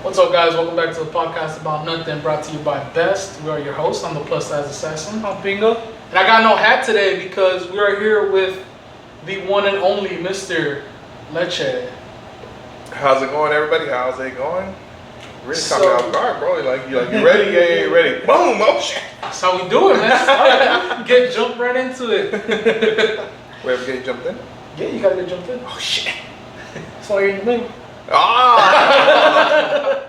What's up, guys? Welcome back to the podcast about nothing, brought to you by Best. We are your hosts. I'm the plus size assassin. I'm Bingo. And I got no hat today because we are here with the one and only Mr. Leche. How's it going, everybody? How's it going? Really caught me off guard, bro. You ready? Yeah, ready. Boom! Oh shit! That's how we do it, man. Jump right into it. We ever get jumped in? Yeah, you gotta get jumped in. Oh shit! That's why you're in the middle. Ah!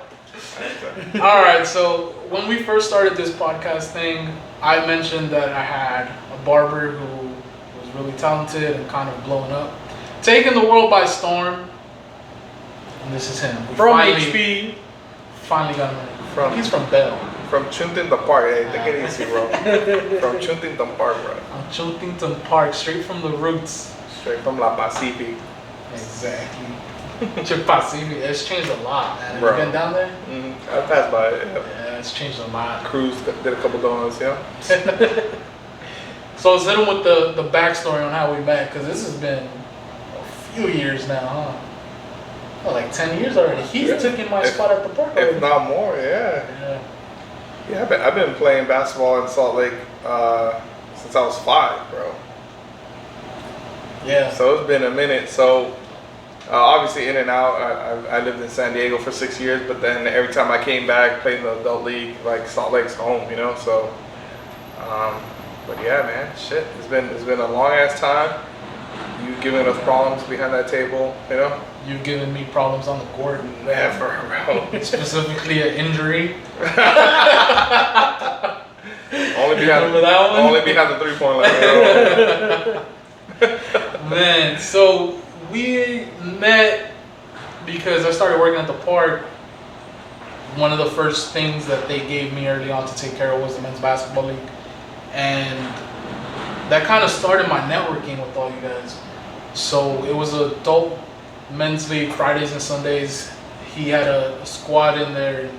All right, so when we first started this podcast thing, I mentioned that I had a barber who was really talented and kind of blowing up, taking the world by storm. And this is him. We From finally, HP. Finally got him. He's from Bell. From Chuntington Park. Hey, take it easy, bro. From Chuntington Park, bro. From Chuntington Park, straight from the roots. Straight from La Pacific. Exactly. Pacific. It's changed a lot, man. Have Bro. you been down there? Mm-hmm. I passed by it. Yeah, it's changed a lot. Cruise, did a couple donuts, yeah. So let's hit him with the backstory on how we met, because this has been a few years now, huh? Oh, like 10 years already. He's taking my spot at the park already. If not more, yeah. Yeah, I've been playing basketball in Salt Lake since I was 5, bro. Yeah. So it's been a minute. So obviously in and out. I lived in San Diego for 6 years, but then every time I came back, played in the adult league, like Salt Lake's home, you know. So, but yeah, man, shit, it's been a long ass time. You giving us problems behind that table, you know. You've given me problems on the court. Never, bro. Specifically an injury. Only behind the 3-point line. Man, so we met because I started working at the park. One of the first things that they gave me early on to take care of was the men's basketball league, and that kind of started my networking with all you guys. So it was a dope men's league, Fridays and Sundays. He had a squad in there.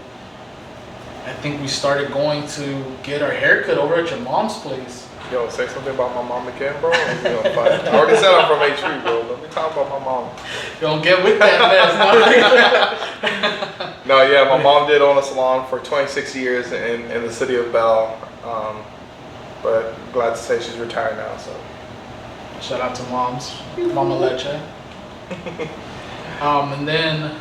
I think we started going to get our haircut over at your mom's place. Yo, say something about my mom again, bro. I already said I'm from HV, bro. Let me talk about my mom. Don't get with that mess. No, yeah, my mom did own a salon for 26 years in the city of Bell. But glad to say she's retired now, so. Shout out to moms, Mama Leche. And then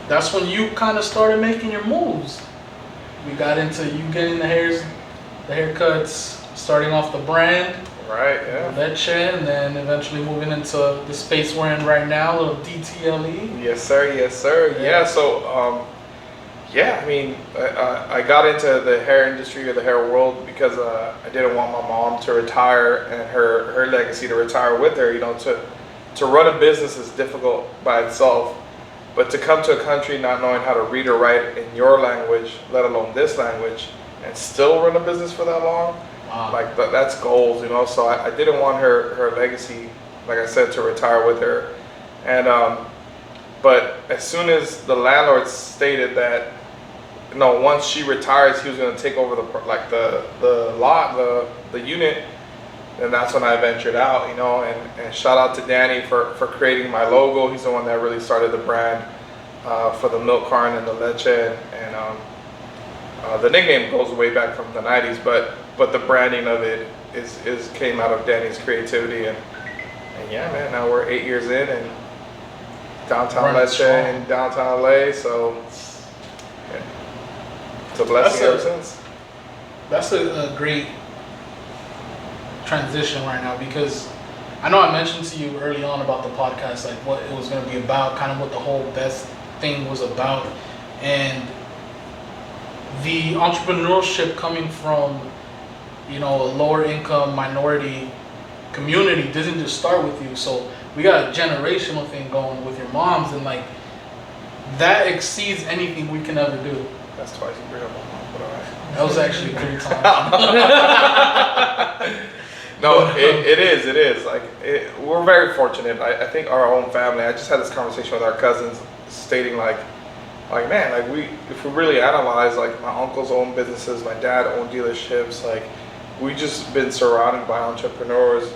that's when you kind of started making your moves. We got into you getting the haircuts, starting off the brand, right? Yeah. Leche, and then eventually moving into the space we're in right now, a little DTLE. Yes, sir. Yes, sir. Yeah. So, yeah. I mean, I got into the hair industry or the hair world because I didn't want my mom to retire and her legacy to retire with her. You know, to run a business is difficult by itself, but to come to a country not knowing how to read or write in your language, let alone this language, and still run a business for that long, wow. Like that's goals, you know. So I didn't want her legacy, like I said, to retire with her. And but as soon as the landlord stated that, you know, once she retires, he was going to take over the lot, the unit. And that's when I ventured out, you know, and shout out to Danny for creating my logo. He's the one that really started the brand for the milk carton and the leche, and the nickname goes way back from the 90s, but the branding of it is came out of Danny's creativity, and yeah, man, now we're 8 years in, and downtown Leche in downtown LA, so yeah, it's a blessing ever since. That's a great transition right now, because I know I mentioned to you early on about the podcast, like what it was going to be about, kind of what the whole best thing was about, and the entrepreneurship coming from, you know, a lower income minority community doesn't just start with you. So we got a generational thing going with your moms, and like that exceeds anything we can ever do. That's twice you bring up my mom, but all right. That was actually 3 times. No, it is. Like, we're very fortunate. I think our own family, I just had this conversation with our cousins stating like man, like if we really analyze, like my uncles own businesses, my dad owned dealerships, like we just been surrounded by entrepreneurs,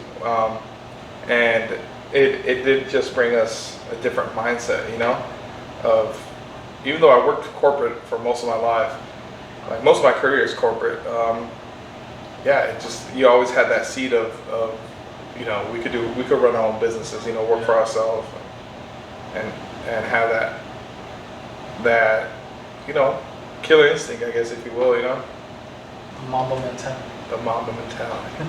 and it did just bring us a different mindset, you know, of even though I worked corporate for most of my life, like most of my career is corporate. Yeah, it just, you always had that seed of you know, we could run our own businesses, you know, work for ourselves, and have that you know, killer instinct, I guess, if you will, you know. The Mamba mentality. The Mamba mentality.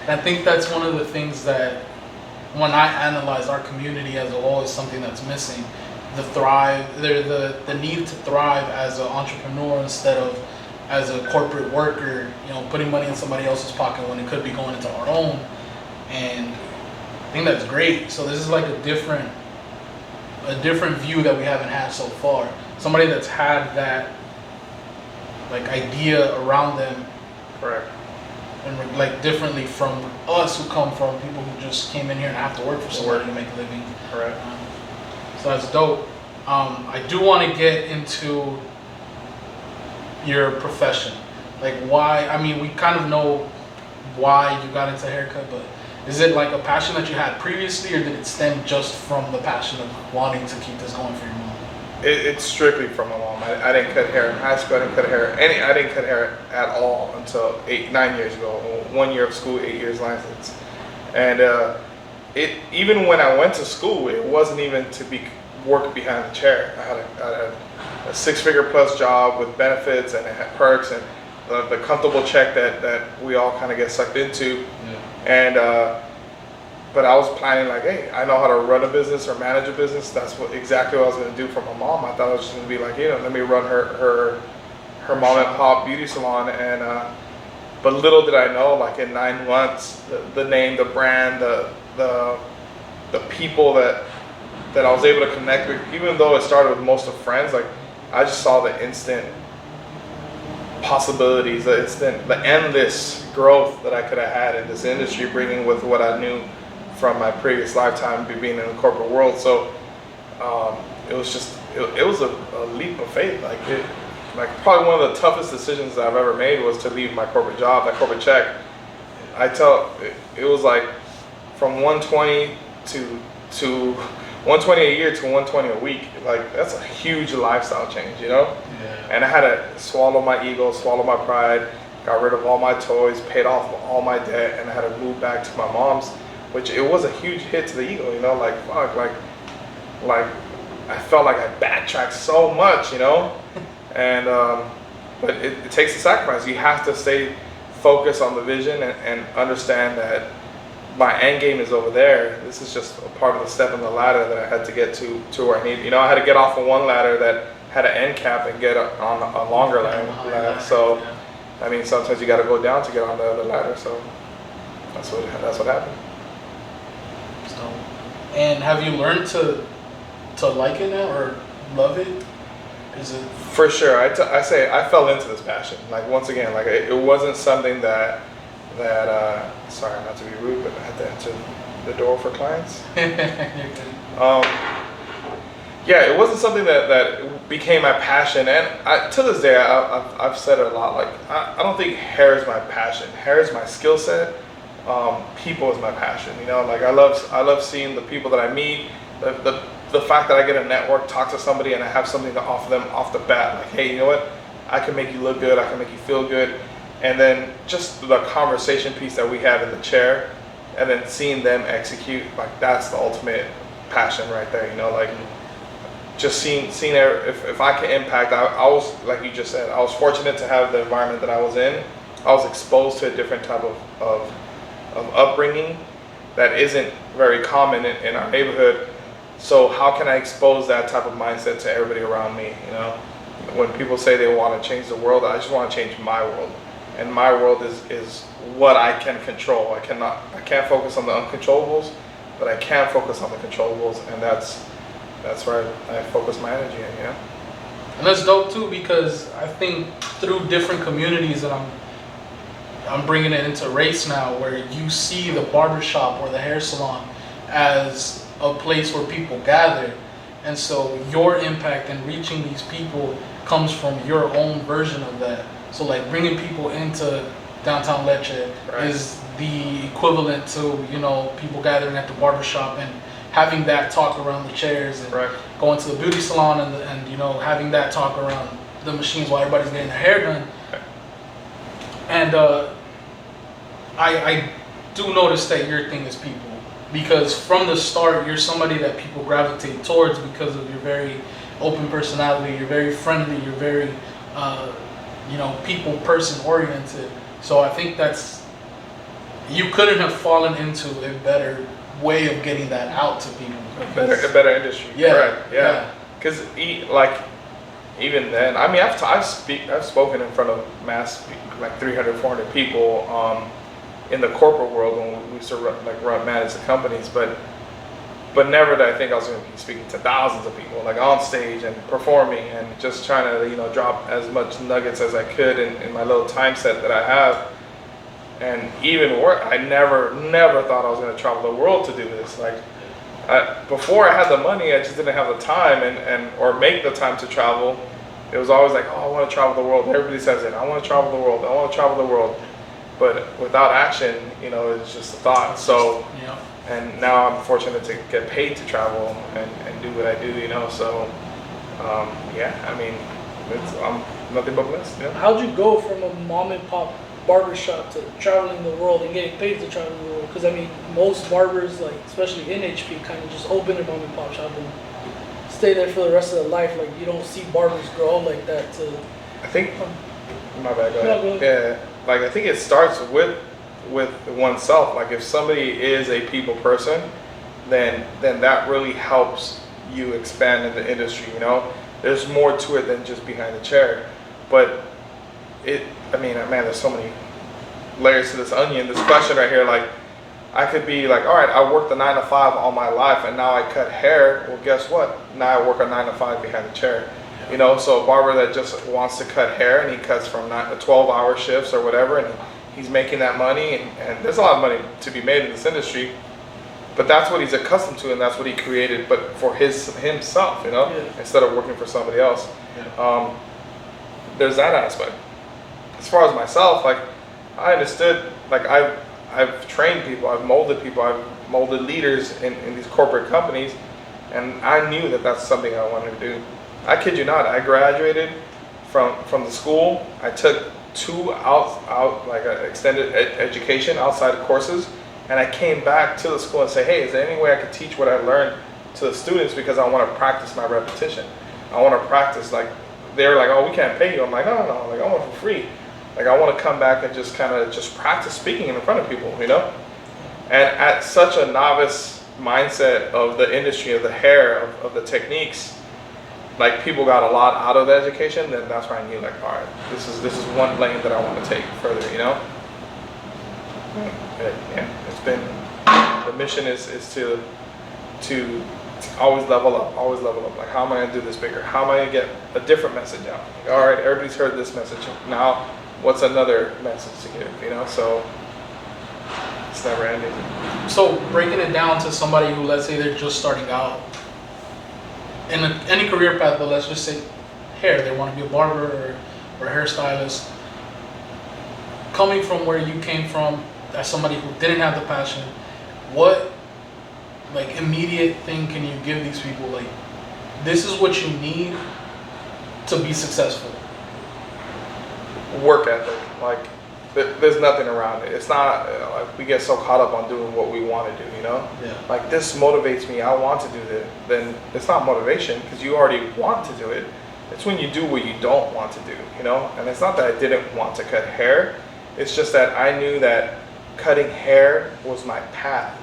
I think that's one of the things that, when I analyze our community as a whole, is something that's missing. The need to thrive as an entrepreneur instead of as a corporate worker, you know, putting money in somebody else's pocket when it could be going into our own. And I think that's great. So this is like a different view that we haven't had so far. Somebody that's had that like idea around them. Correct. And like differently from us who come from people who just came in here and have to work for somebody to make a living. Correct. So that's dope. I do want to get into your profession. Like why, I mean, we kind of know why you got into haircut, but is it like a passion that you had previously, or did it stem just from the passion of wanting to keep this going for your mom? It's strictly from my mom. I didn't cut hair in high school. I didn't cut hair at all until 9 years ago. 1 year of school, 8 years license. And even when I went to school, it wasn't even to be work behind the chair. I had a 6-figure plus job with benefits, and it had perks, and the comfortable check that we all kind of get sucked into. Yeah. And but I was planning like, hey, I know how to run a business or manage a business. That's exactly what I was going to do for my mom. I thought I was just going to be like, you know, let me run her mom and pop beauty salon. And but little did I know, like in 9 months, the name, the brand, the people that I was able to connect with, even though it started with most of friends, like I just saw the instant possibilities, the endless growth that I could have had in this industry, bringing with what I knew from my previous lifetime being in the corporate world. So it was just, it was a leap of faith. Like probably one of the toughest decisions that I've ever made was to leave my corporate job, that corporate check. It was like from 120 to 120 a year to 120 a week. Like that's a huge lifestyle change, you know? Yeah. And I had to swallow my ego, swallow my pride, got rid of all my toys, paid off all my debt, and I had to move back to my mom's, which it was a huge hit to the ego, you know? Like fuck, like I felt like I backtracked so much, you know? And but it takes a sacrifice. You have to stay focused on the vision and understand that my end game is over there. This is just a part of the step in the ladder that I had to get to where I need. You know, I had to get off of one ladder that had an end cap and get on a longer ladder. So, yeah. I mean, sometimes you got to go down to get on the other ladder. So that's what happened. So, and have you learned to like it now or love it? Is it for sure? I say I fell into this passion. Like once again, like it wasn't something that sorry, not to be rude, but I had to answer the door for clients. Yeah, it wasn't something that became my passion, and to this day, I've said it a lot. Like I don't think hair is my passion. Hair is my skill set. People is my passion. You know, like I love seeing the people that I meet. The fact that I get a network, talk to somebody, and I have something to offer them off the bat. Like, hey, you know what? I can make you look good. I can make you feel good. And then just the conversation piece that we have in the chair, and then seeing them execute, like that's the ultimate passion right there. You know, like just seeing if I can impact. I was, like you just said, I was fortunate to have the environment that I was in. I was exposed to a different type of upbringing that isn't very common in our neighborhood. So how can I expose that type of mindset to everybody around me? You know, when people say they want to change the world, I just want to change my world. And my world is what I can control. I can't focus on the uncontrollables, but I can focus on the controllables, and that's where I focus my energy in, you know? And that's dope too, because I think through different communities, and I'm bringing it into race now, where you see the barbershop or the hair salon as a place where people gather, and so your impact in reaching these people comes from your own version of that. So like bringing people into downtown Leche is the equivalent to, you know, people gathering at the barbershop and having that talk around the chairs and Right. going to the beauty salon and you know, having that talk around the machines while everybody's getting their hair done. And I do notice that your thing is people, because from the start you're somebody that people gravitate towards because of your very open personality. You're very friendly. You're very you know, people person oriented. So I think you couldn't have fallen into a better way of getting that out to people. A better industry. Yeah. Correct. Yeah. Because like even then, I mean, I've spoken in front of like 300, 400 people in the corporate world when we used to manage the companies, but never did I think I was going to be speaking to thousands of people, like on stage and performing and just trying to, you know, drop as much nuggets as I could in my little time set that I have. And even work, I never thought I was going to travel the world to do this. Like before I had the money, I just didn't have the time or make the time to travel. It was always like, oh, I want to travel the world. Everybody says it. I want to travel the world. I want to travel the world. But without action, you know, it's just a thought. So, yeah. And now I'm fortunate to get paid to travel and do what I do, you know. So, yeah, I mean, I'm nothing but blessed. Yeah. How'd you go from a mom and pop barbershop to traveling the world and getting paid to travel the world? Because I mean, most barbers, like especially in HP, kind of just open a mom and pop shop and stay there for the rest of their life. Like you don't see barbers grow like that. I think my bad. Go No, ahead. go ahead. Yeah, like I think it starts with oneself. Like if somebody is a people person, then that really helps you expand in the industry. You know, there's more to it than just behind the chair. But I mean, man, there's so many layers to this onion. This question right here, like I could be like, all right, I worked a 9 to 5 all my life, and now I cut hair. Well, guess what? Now I work a 9 to 5 behind the chair. You know, so a barber that just wants to cut hair and he cuts from 9 to 12-hour shifts or whatever, and he's making that money, and there's a lot of money to be made in this industry. But that's what he's accustomed to, and that's what he created, but for himself, you know, instead of working for somebody else. Yeah. There's that aspect. As far as myself, like I understood, like I've trained people, I've molded people, I've molded leaders in these corporate companies, and I knew that that's something I wanted to do. I kid you not, I graduated from the school. I took 2 extended education outside of courses, and I came back to the school and said, hey, is there any way I could teach what I learned to the students, because I want to practice my repetition. I want to practice, like they're like, oh, we can't pay you. I'm like, no, like I want it for free. Like I want to come back and just kind of just practice speaking in front of people, you know? And at such a novice mindset of the industry, of the hair, of the techniques, like people got a lot out of the education, then that's where I knew, like, all right, this is one lane that I want to take further, you know? Yeah, it's been, the mission is to always level up, always level up. Like, how am I going to do this bigger? How am I going to get a different message out? Like, all right, everybody's heard this message. Now, what's another message to give, you know? So, it's never ending. So, breaking it down to somebody who, let's say they're just starting out in any career path, but let's just say hair, they want to be a barber or a hairstylist. Coming from where you came from, as somebody who didn't have the passion, what like immediate thing can you give these people? Like, this is what you need to be successful. Work ethic. Like, there's nothing around it. It's not like we get so caught up on doing what we want to do, you know? Yeah. Like, this motivates me, I want to do this. Then it's not motivation, because you already want to do it. It's when you do what you don't want to do, you know? And it's not that I didn't want to cut hair. It's just that I knew that cutting hair was my path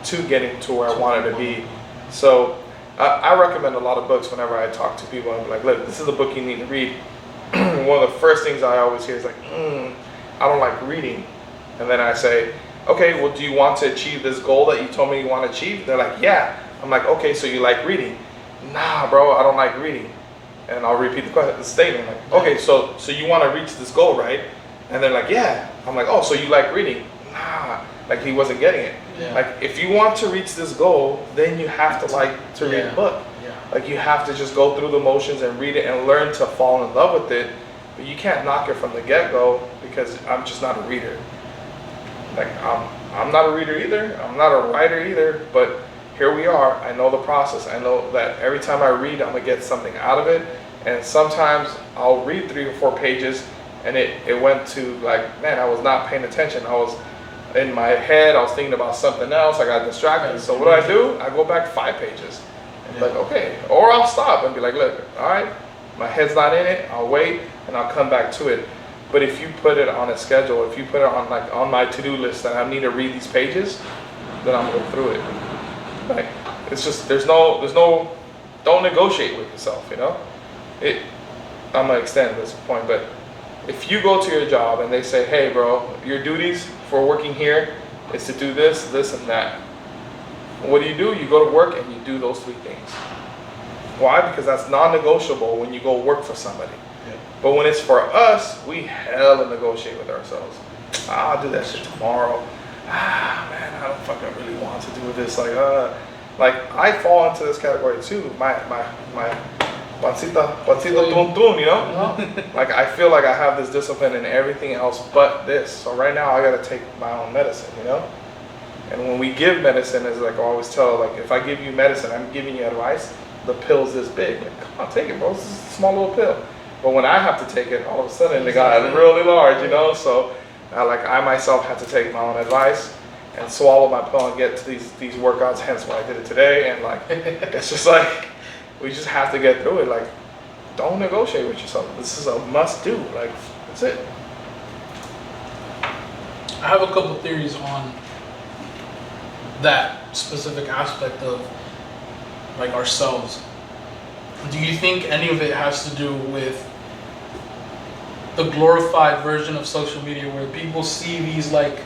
to getting to where I wanted to be. So I recommend a lot of books whenever I talk to people. I'm like, look, this is a book you need to read. One of the first things I always hear is like, I don't like reading. And then I say, okay, well, do you want to achieve this goal that you told me you want to achieve? They're like, yeah. I'm like, okay, so you like reading? Nah, bro, I don't like reading. And I'll repeat the statement. Like, okay, so you want to reach this goal, right? And they're like, yeah. I'm like, oh, so you like reading? Nah, like he wasn't getting it. Yeah. Like, if you want to reach this goal, then you have to like to read a book. Yeah. Like, you have to just go through the motions and read it and learn to fall in love with it. But you can't knock it from the get-go, because I'm just not a reader. Like, I'm not a reader either. I'm not a writer either. But here we are. I know the process. I know that every time I read, I'm gonna get something out of it. And sometimes I'll read 3 or 4 pages, and it went to like, man, I was not paying attention. I was in my head. I was thinking about something else. I got distracted. So what do? I go back 5 pages, and be like, okay, or I'll stop and be like, look, all right, my head's not in it. I'll wait, and I'll come back to it. But if you put it on a schedule, if you put it on like on my to-do list that I need to read these pages, then I'm gonna go through it. Like, it's just there's no don't negotiate with yourself, you know. I'm gonna extend this point, but if you go to your job and they say, hey bro, your duties for working here is to do this, this, and that. What do? You go to work and you do those 3 things. Why? Because that's non-negotiable when you go work for somebody. Yeah. But when it's for us, we hella negotiate with ourselves. I'll do that shit tomorrow. Man, I don't fucking really want to do this. Like I fall into this category too. My pancita tun tun, you know? Like I feel like I have this discipline in everything else but this. So right now I gotta take my own medicine, you know? And when we give medicine, it's like I always tell, like if I give you medicine, I'm giving you advice, the pill's this big. Like, come on, take it, bro. This is a small little pill. But when I have to take it, all of a sudden it got really large, you know? So I myself had to take my own advice and swallow my pill and get to these workouts, hence why I did it today. And like, it's just like, we just have to get through it. Like, don't negotiate with yourself. This is a must do. Like, that's it. I have a couple theories on that specific aspect of like ourselves. Do you think any of it has to do with the glorified version of social media where people see these like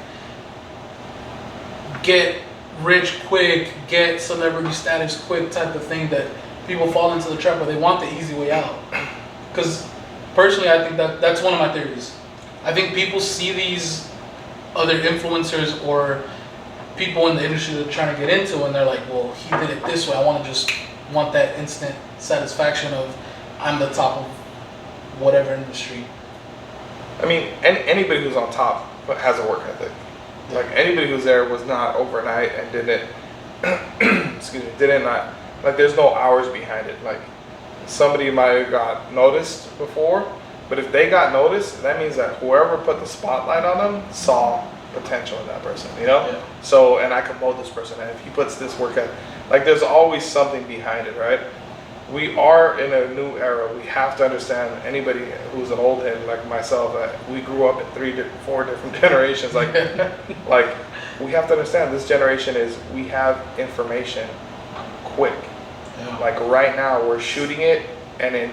get rich quick, get celebrity status quick type of thing, that people fall into the trap where they want the easy way out? Because personally, I think that's one of my theories. I think people see these other influencers or people in the industry that are trying to get into, and they're like, well, he did it this way. I want that instant satisfaction of I'm the top of whatever industry. I mean, anybody who's on top has a work ethic. Like anybody who's there was not overnight and didn't not, like there's no hours behind it. Like somebody might have got noticed before, but if they got noticed, that means that whoever put the spotlight on them saw potential in that person, you know? Yeah. So, and I can mold this person, and if he puts this work at, like there's always something behind it, right? We are in a new era. We have to understand, anybody who's an old head like myself, that we grew up in 4 different generations. Like, like we have to understand this generation is, we have information quick. Yeah. Like right now we're shooting it, and then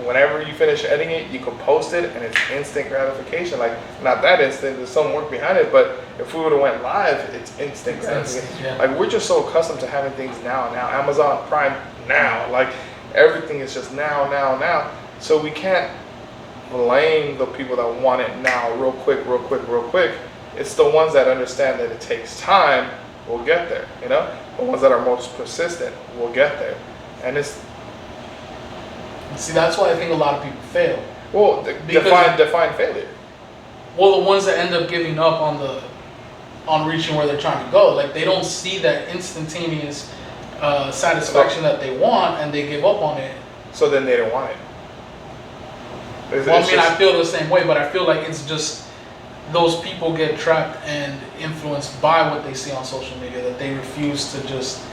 whenever you finish editing it, you can post it, and it's instant gratification. Like not that instant, there's some work behind it, but if we would have went live, it's instant gratification. Yeah. Like we're just so accustomed to having things now. Amazon Prime now, like everything is just now. So we can't blame the people that want it now, real quick. It's the ones that understand that it takes time will get there, you know? The ones that are most persistent will get there. And it's, see, that's why I think a lot of people fail. Well, define failure. Well, the ones that end up giving up on reaching where they're trying to go, like they don't see that instantaneous satisfaction that they want, and they give up on it. So then they don't want it. Well, I mean, I feel the same way, but I feel like it's just those people get trapped and influenced by what they see on social media, that they refuse to just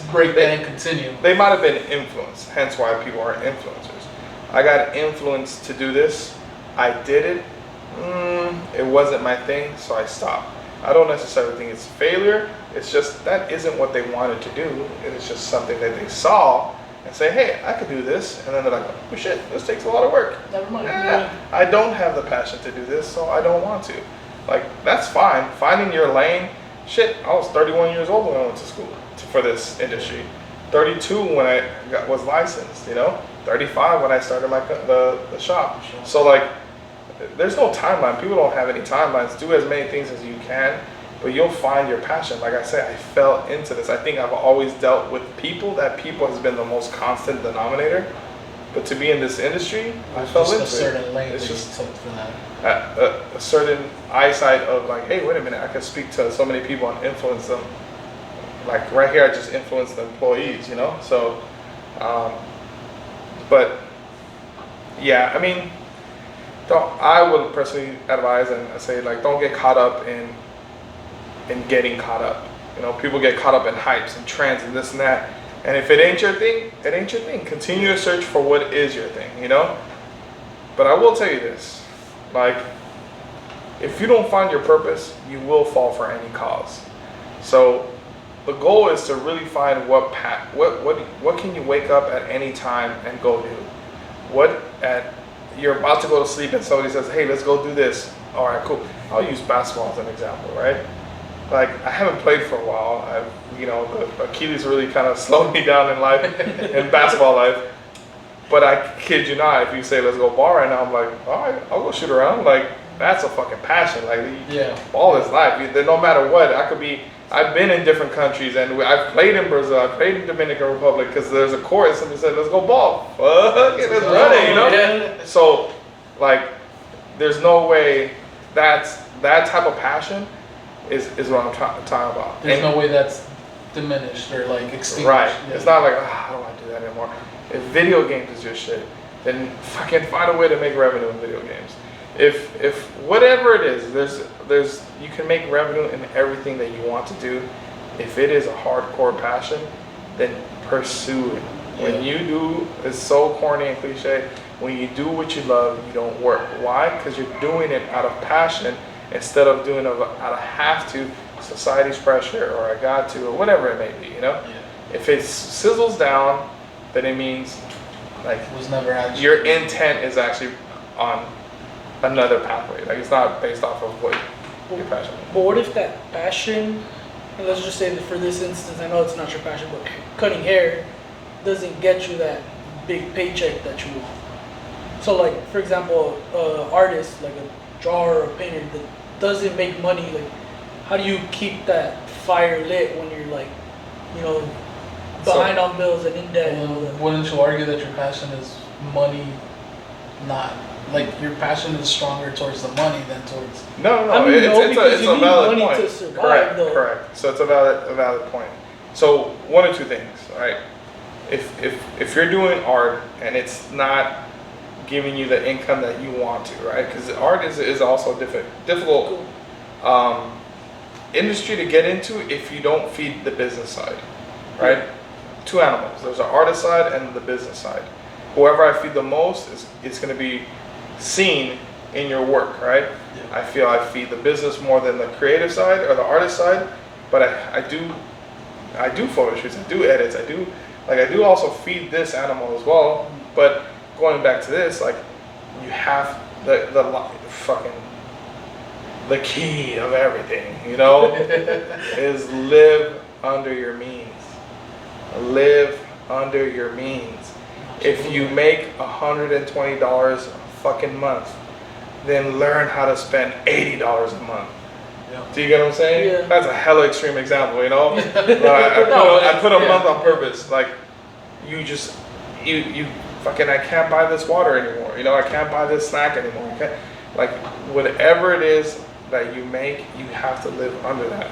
break that and continue. They might have been influenced, hence why people are influencers. I got influenced to do this. I did it. It wasn't my thing, so I stopped. I don't necessarily think it's failure. It's just that isn't what they wanted to do. It's just something that they saw and say, hey, I could do this. And then they're like, oh shit, this takes a lot of work. Never mind. I don't have the passion to do this, so I don't want to. Like, that's fine. Finding your lane. Shit, I was 31 years old when I went to school for this industry. 32 when I was licensed, you know? 35 when I started the shop. So like, there's no timeline. People don't have any timelines. Do as many things as you can, but you'll find your passion. Like I said, I fell into this. I think I've always dealt with people. That people has been the most constant denominator. But to be in this industry, I fell into it. It's just a certain lane that you took for that. A certain eyesight of like, hey, wait a minute, I can speak to so many people and influence them. like right here, I just influence the employees, you know. So, but yeah, I mean, I would personally advise and say like, don't get caught up in getting caught up. You know, people get caught up in hypes and trends and this and that. And if it ain't your thing, it ain't your thing. Continue to search for what is your thing, you know? But I will tell you this, like, if you don't find your purpose, you will fall for any cause. So the goal is to really find what can you wake up at any time and go do. You're about to go to sleep and somebody says, hey, let's go do this. All right, cool. I'll use basketball as an example, right? Like, I haven't played for a while. The Achilles really kind of slowed me down in life, in basketball life. But I kid you not, if you say let's go ball right now, I'm like, all right, I'll go shoot around. Like, that's a fucking passion. Like, ball is life. No matter what, I've been in different countries, and I've played in Brazil, I've played in Dominican Republic, because there's a court, and somebody said, let's go ball. Fuck it, let's run it, you know? Yeah. So, like, there's no way that type of passion is what I'm talking about. There's no way that's diminished or like extinguished. Right. Yeah. It's not like, I don't want to do that anymore. If video games is your shit, then fucking find a way to make revenue in video games. If whatever it is, there's you can make revenue in everything that you want to do. If it is a hardcore passion, then pursue it. When you do, it's so corny and cliche. When you do what you love, you don't work. Why? Because you're doing it out of passion instead of doing it out of have to, society's pressure, or I got to, or whatever it may be, you know? Yeah. If it sizzles down, then it means like it was never actually your intent is actually on another pathway. Like, it's not based off of what you're passionate about. But what if that passion, and let's just say that for this instance, I know it's not your passion, but cutting hair doesn't get you that big paycheck that you want. So like, for example, artist, like a drawer or a painter that doesn't make money, like, how do you keep that fire lit when you're like, you know, behind on bills and in debt and all that? Wouldn't you argue that your passion is money, not like your passion is stronger towards the money than towards? No, I mean, it's a valid point. To survive, Correct. So it's a valid point. So one or two things, right? If you're doing art and it's not giving you the income that you want to, right? Because art is also difficult industry to get into if you don't feed the business side, right? Two animals. There's an artist side and the business side. Whoever I feed the most is going to be seen in your work, right? Yeah. I feel I feed the business more than the creative side or the artist side, but I do photo shoots, I do edits, I do also feed this animal as well. But going back to this, like, you have the key of everything, you know, is live under your means. Live under your means. If you make $120 a fucking month, then learn how to spend $80 a month. Yeah. Do you get what I'm saying? Yeah. That's a hella extreme example, you know? I put a month on purpose. Like, you fucking, I can't buy this water anymore. You know, I can't buy this snack anymore. Like, whatever it is that you make, you have to live under that.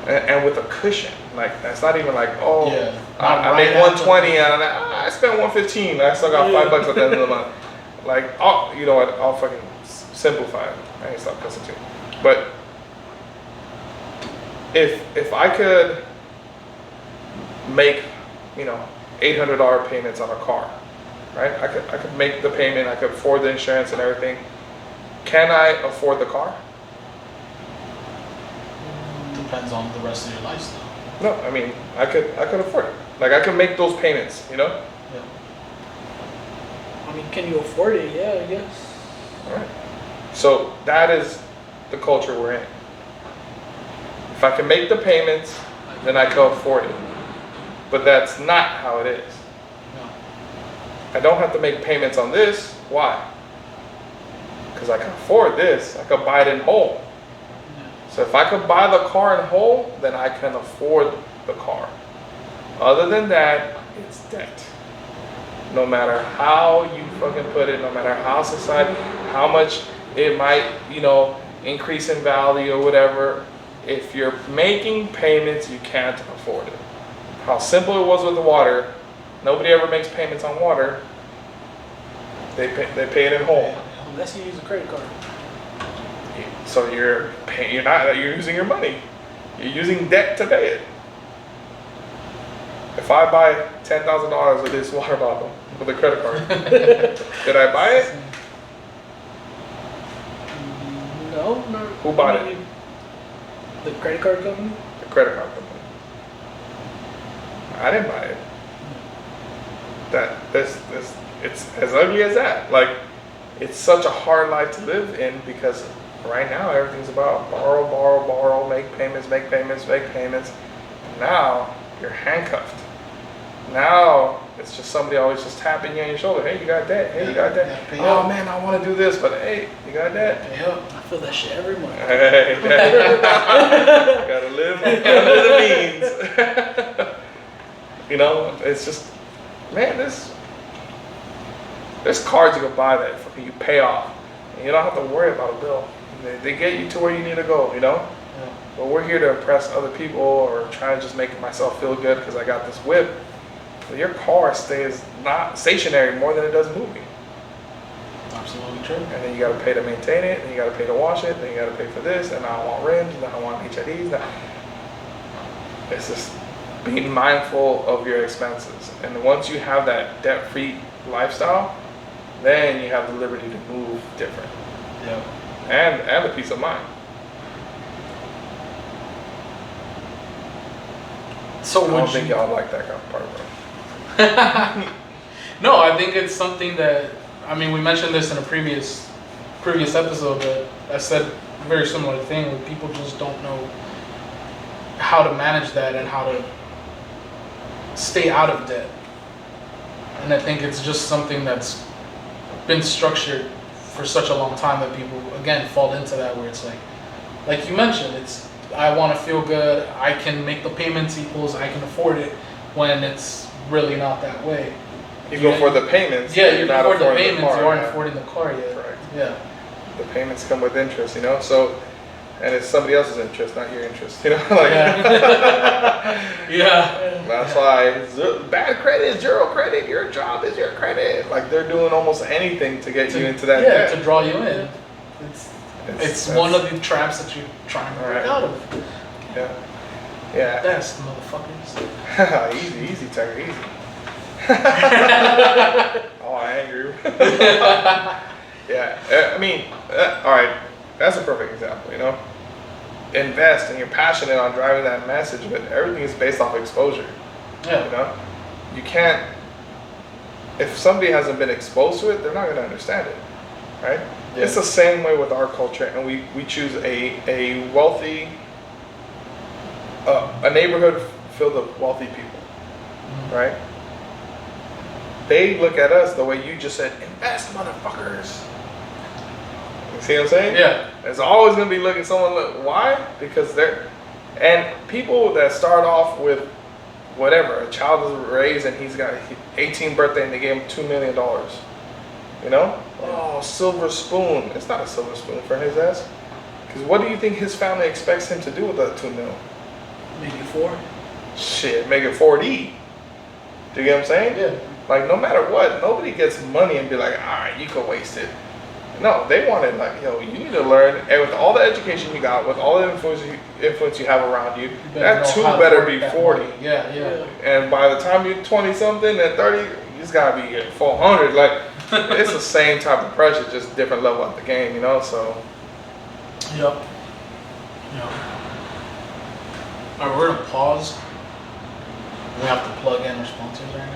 And with a cushion. Like, that's not even like, I made 120 and I spent 115. I still got $5 at the end of the month. Like, you know what? I'll fucking simplify it. I ain't stop cussing too. But if I could make, you know, $800 payments on a car, right? I could make the payment. I could afford the insurance and everything. Can I afford the car? Depends on the rest of your lifestyle. No, I mean, I could afford it. Like, I could make those payments, you know? Yeah. I mean, can you afford it? Yeah, I guess. All right. So that is the culture we're in. If I can make the payments, then I can afford it. But that's not how it is. No. I don't have to make payments on this. Why? Because I can afford this. I could buy it in whole. So if I could buy the car in whole, then I can afford the car. Other than that, it's debt. No matter how you fucking put it, no matter how society, how much it might, you know, increase in value or whatever, if you're making payments, you can't afford it. How simple it was with the water. Nobody ever makes payments on water. They pay it in whole. Unless you use a credit card. So you're using your money. You're using debt to pay it. If I buy $10,000 of this water bottle with a credit card, did I buy it? No. Who bought it? The credit card company? The credit card company. I didn't buy it. It's as ugly as that. Like, it's such a hard life to live in because right now everything's about borrow, make payments. Now you're handcuffed. Now it's just somebody always just tapping you on your shoulder. Hey, you got debt. Hey, you got debt. Oh man, I want to do this, but hey, you got debt. Pay up. I feel that shit every month. Hey, gotta live under the means. You know, it's just, man, there's cards you can buy that fucking you pay off, and you don't have to worry about a bill. They get you to where you need to go, you know? Yeah. But we're here to impress other people or try to just make myself feel good because I got this whip. But your car stays not stationary more than it does moving. Absolutely true. And then you got to pay to maintain it, and you got to pay to wash it, then you got to pay for this, and now I want rims, and now I want HIDs. It's just being mindful of your expenses. And once you have that debt-free lifestyle, then you have the liberty to move different. Yeah. And the peace of mind. So I don't think y'all like that kind of part, bro. No, I think it's something that, I mean, we mentioned this in a previous episode, but I said a very similar thing where people just don't know how to manage that and how to stay out of debt. And I think it's just something that's been structured for such a long time that people, again, fall into that where it's like you mentioned, it's, I want to feel good, I can make the payments equals, I can afford it, when it's really not that way. You go for the payments. Yeah, you not afford the affording payments, car, you aren't yeah. affording the car yet. Correct. Yeah. The payments come with interest, you know? So, and it's somebody else's interest, not your interest, you know? Like, Yeah. That's why bad credit, zero credit, your job is your credit. Like, they're doing almost anything to get you into that debt. To draw you in. It's one of the traps that you're trying to break out of. Yeah. Yeah. That's motherfuckers. easy, Tiger, easy. Oh, angry. Yeah. I mean, all right. That's a perfect example, you know? Invest, and you're passionate on driving that message, but everything is based off exposure. Yeah. You know? You can't, if somebody hasn't been exposed to it, they're not going to understand it, right? Yeah. It's the same way with our culture, and we choose a wealthy, a neighborhood filled with wealthy people, right? They look at us the way you just said, invest, motherfuckers. You see what I'm saying? Yeah. It's always going to be looking someone, why? Because and people that start off with whatever, a child is raised and he's got 18th birthday and they gave him $2 million. You know? Oh, silver spoon. It's not a silver spoon for his ass. Because what do you think his family expects him to do with that $2 million? Make it 4. Shit, make it 4D. Do you get what I'm saying? Yeah. Like, no matter what, nobody gets money and be like, all right, you can waste it. No, they wanted like, yo, you need to learn, and with all the education you got, with all the influence you have around you, that 2 better be 40. Yeah. And by the time you're 20 something and 30, you just gotta be at 400. Like, it's the same type of pressure, just different level at the game, you know. So. Yep. All right, we're gonna pause. We have to plug in our sponsors right now.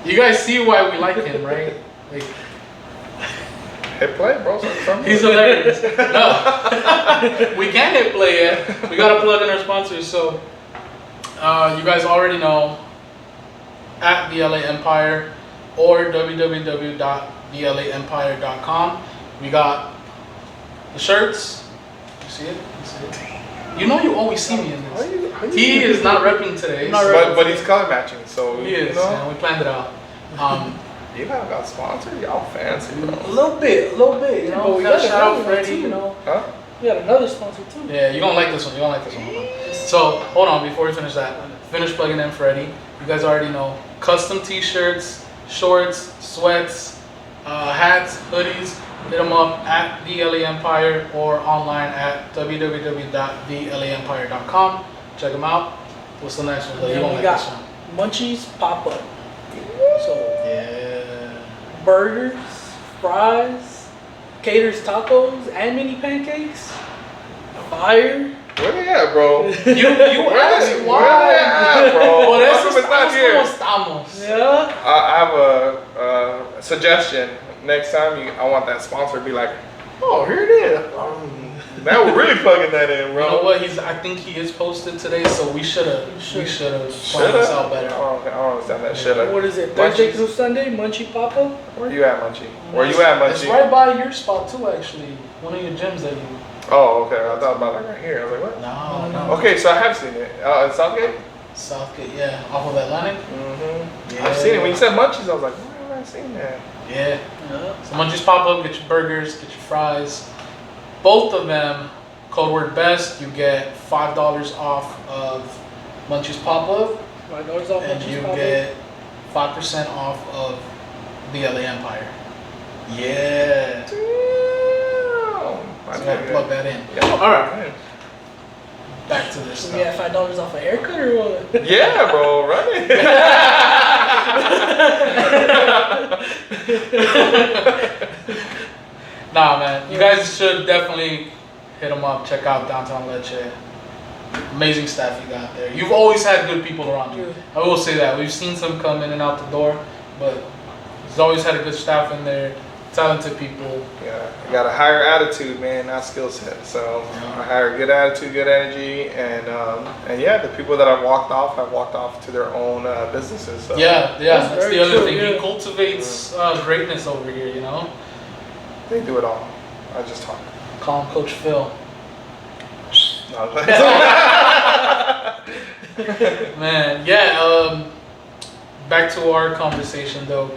You guys see why we like him, right? Like, hit play, bro. He's hilarious. No, we can't hit play yet. We gotta plug in our sponsors. So, you guys already know at BLA Empire or www.blaempire.com. We got the shirts. You see it? You know you always see me in this. He is not repping today. But he's color matching, so he is. You know? Yeah, we planned it out. You guys got sponsored? Y'all fancy, A bro. little bit, you know. But we Gotta got shout out another one Freddie. too, you know. Huh? We got another sponsor too. Yeah, you don't like this one. You don't like this one. Hold on. So hold on before we finish that. Finish plugging in Freddie. You guys already know. Custom T-shirts, shorts, sweats, hats, hoodies. Hit them up at the LA Empire or online at www.thelaempire.com. Check them out. What's the next one? And You then don't we like got this one. Munchies pop up. So Yeah. burgers, fries, caters tacos, and mini pancakes. Fire. Where they at, bro? You asked Where why. they at, bro? Well, How eso come it's not here? estamos. Yeah. I have a suggestion. Next time, I want that sponsor to be like, oh, here it is. Now we're really plugging that in, bro. You know what? I think he is posted today, so we should have planned this out better. I don't understand that. Shoulda. What is it? Thursday Munchies. through Sunday, Munchie pop up. Where you at, Munchie? Where you at, It's Munchie? right by your spot too, actually. One of your gyms that you. Oh, okay. I thought about like right here. I was like, what? No. Okay, so I have seen it. In Southgate? Southgate, yeah, off of Atlantic. Mm-hmm. Yeah. I've seen it. When you said Munchies, I was like, where have I seen that? Yeah. Yeah. So Munchies pop up, get your burgers, get your fries. Both of them, code word BEST, you get $5 off of Munchies pop up, $5 off and Munchies you pop up. get 5% off of the LA Empire. Yeah. Damn. So I gotta plug that in. Yeah. All right. Back to this So stuff. we got $5 off a haircut or what? Yeah, bro, run it. Nah, man. You guys should definitely hit them up. Check out Downtown Leche. Amazing staff you got there. You've always had good people around you. I will say that. We've seen some come in and out the door, but there's always had a good staff in there. Talented people. Yeah, I got a higher attitude, man, not skill set. So I hire good attitude, good energy, and yeah, the people that I've walked off to their own businesses. So. Yeah, that's very the other true, thing. He yeah. cultivates greatness over here, you know? They do it all. I just talk. Call him Coach Phil. No. Man, yeah, back to our conversation though.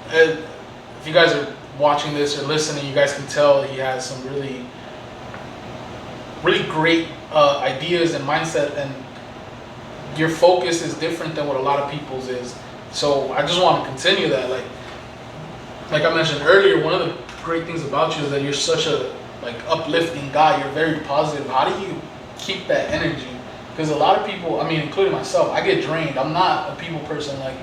If you guys are watching this or listening, you guys can tell he has some really great ideas and mindset, and your focus is different than what a lot of people's is. So I just want to continue that. Like I mentioned earlier, one of the great things about you is that you're such a uplifting guy. You're very positive. How do you keep that energy? Because a lot of people, I mean, including myself, I get drained. I'm not a people person like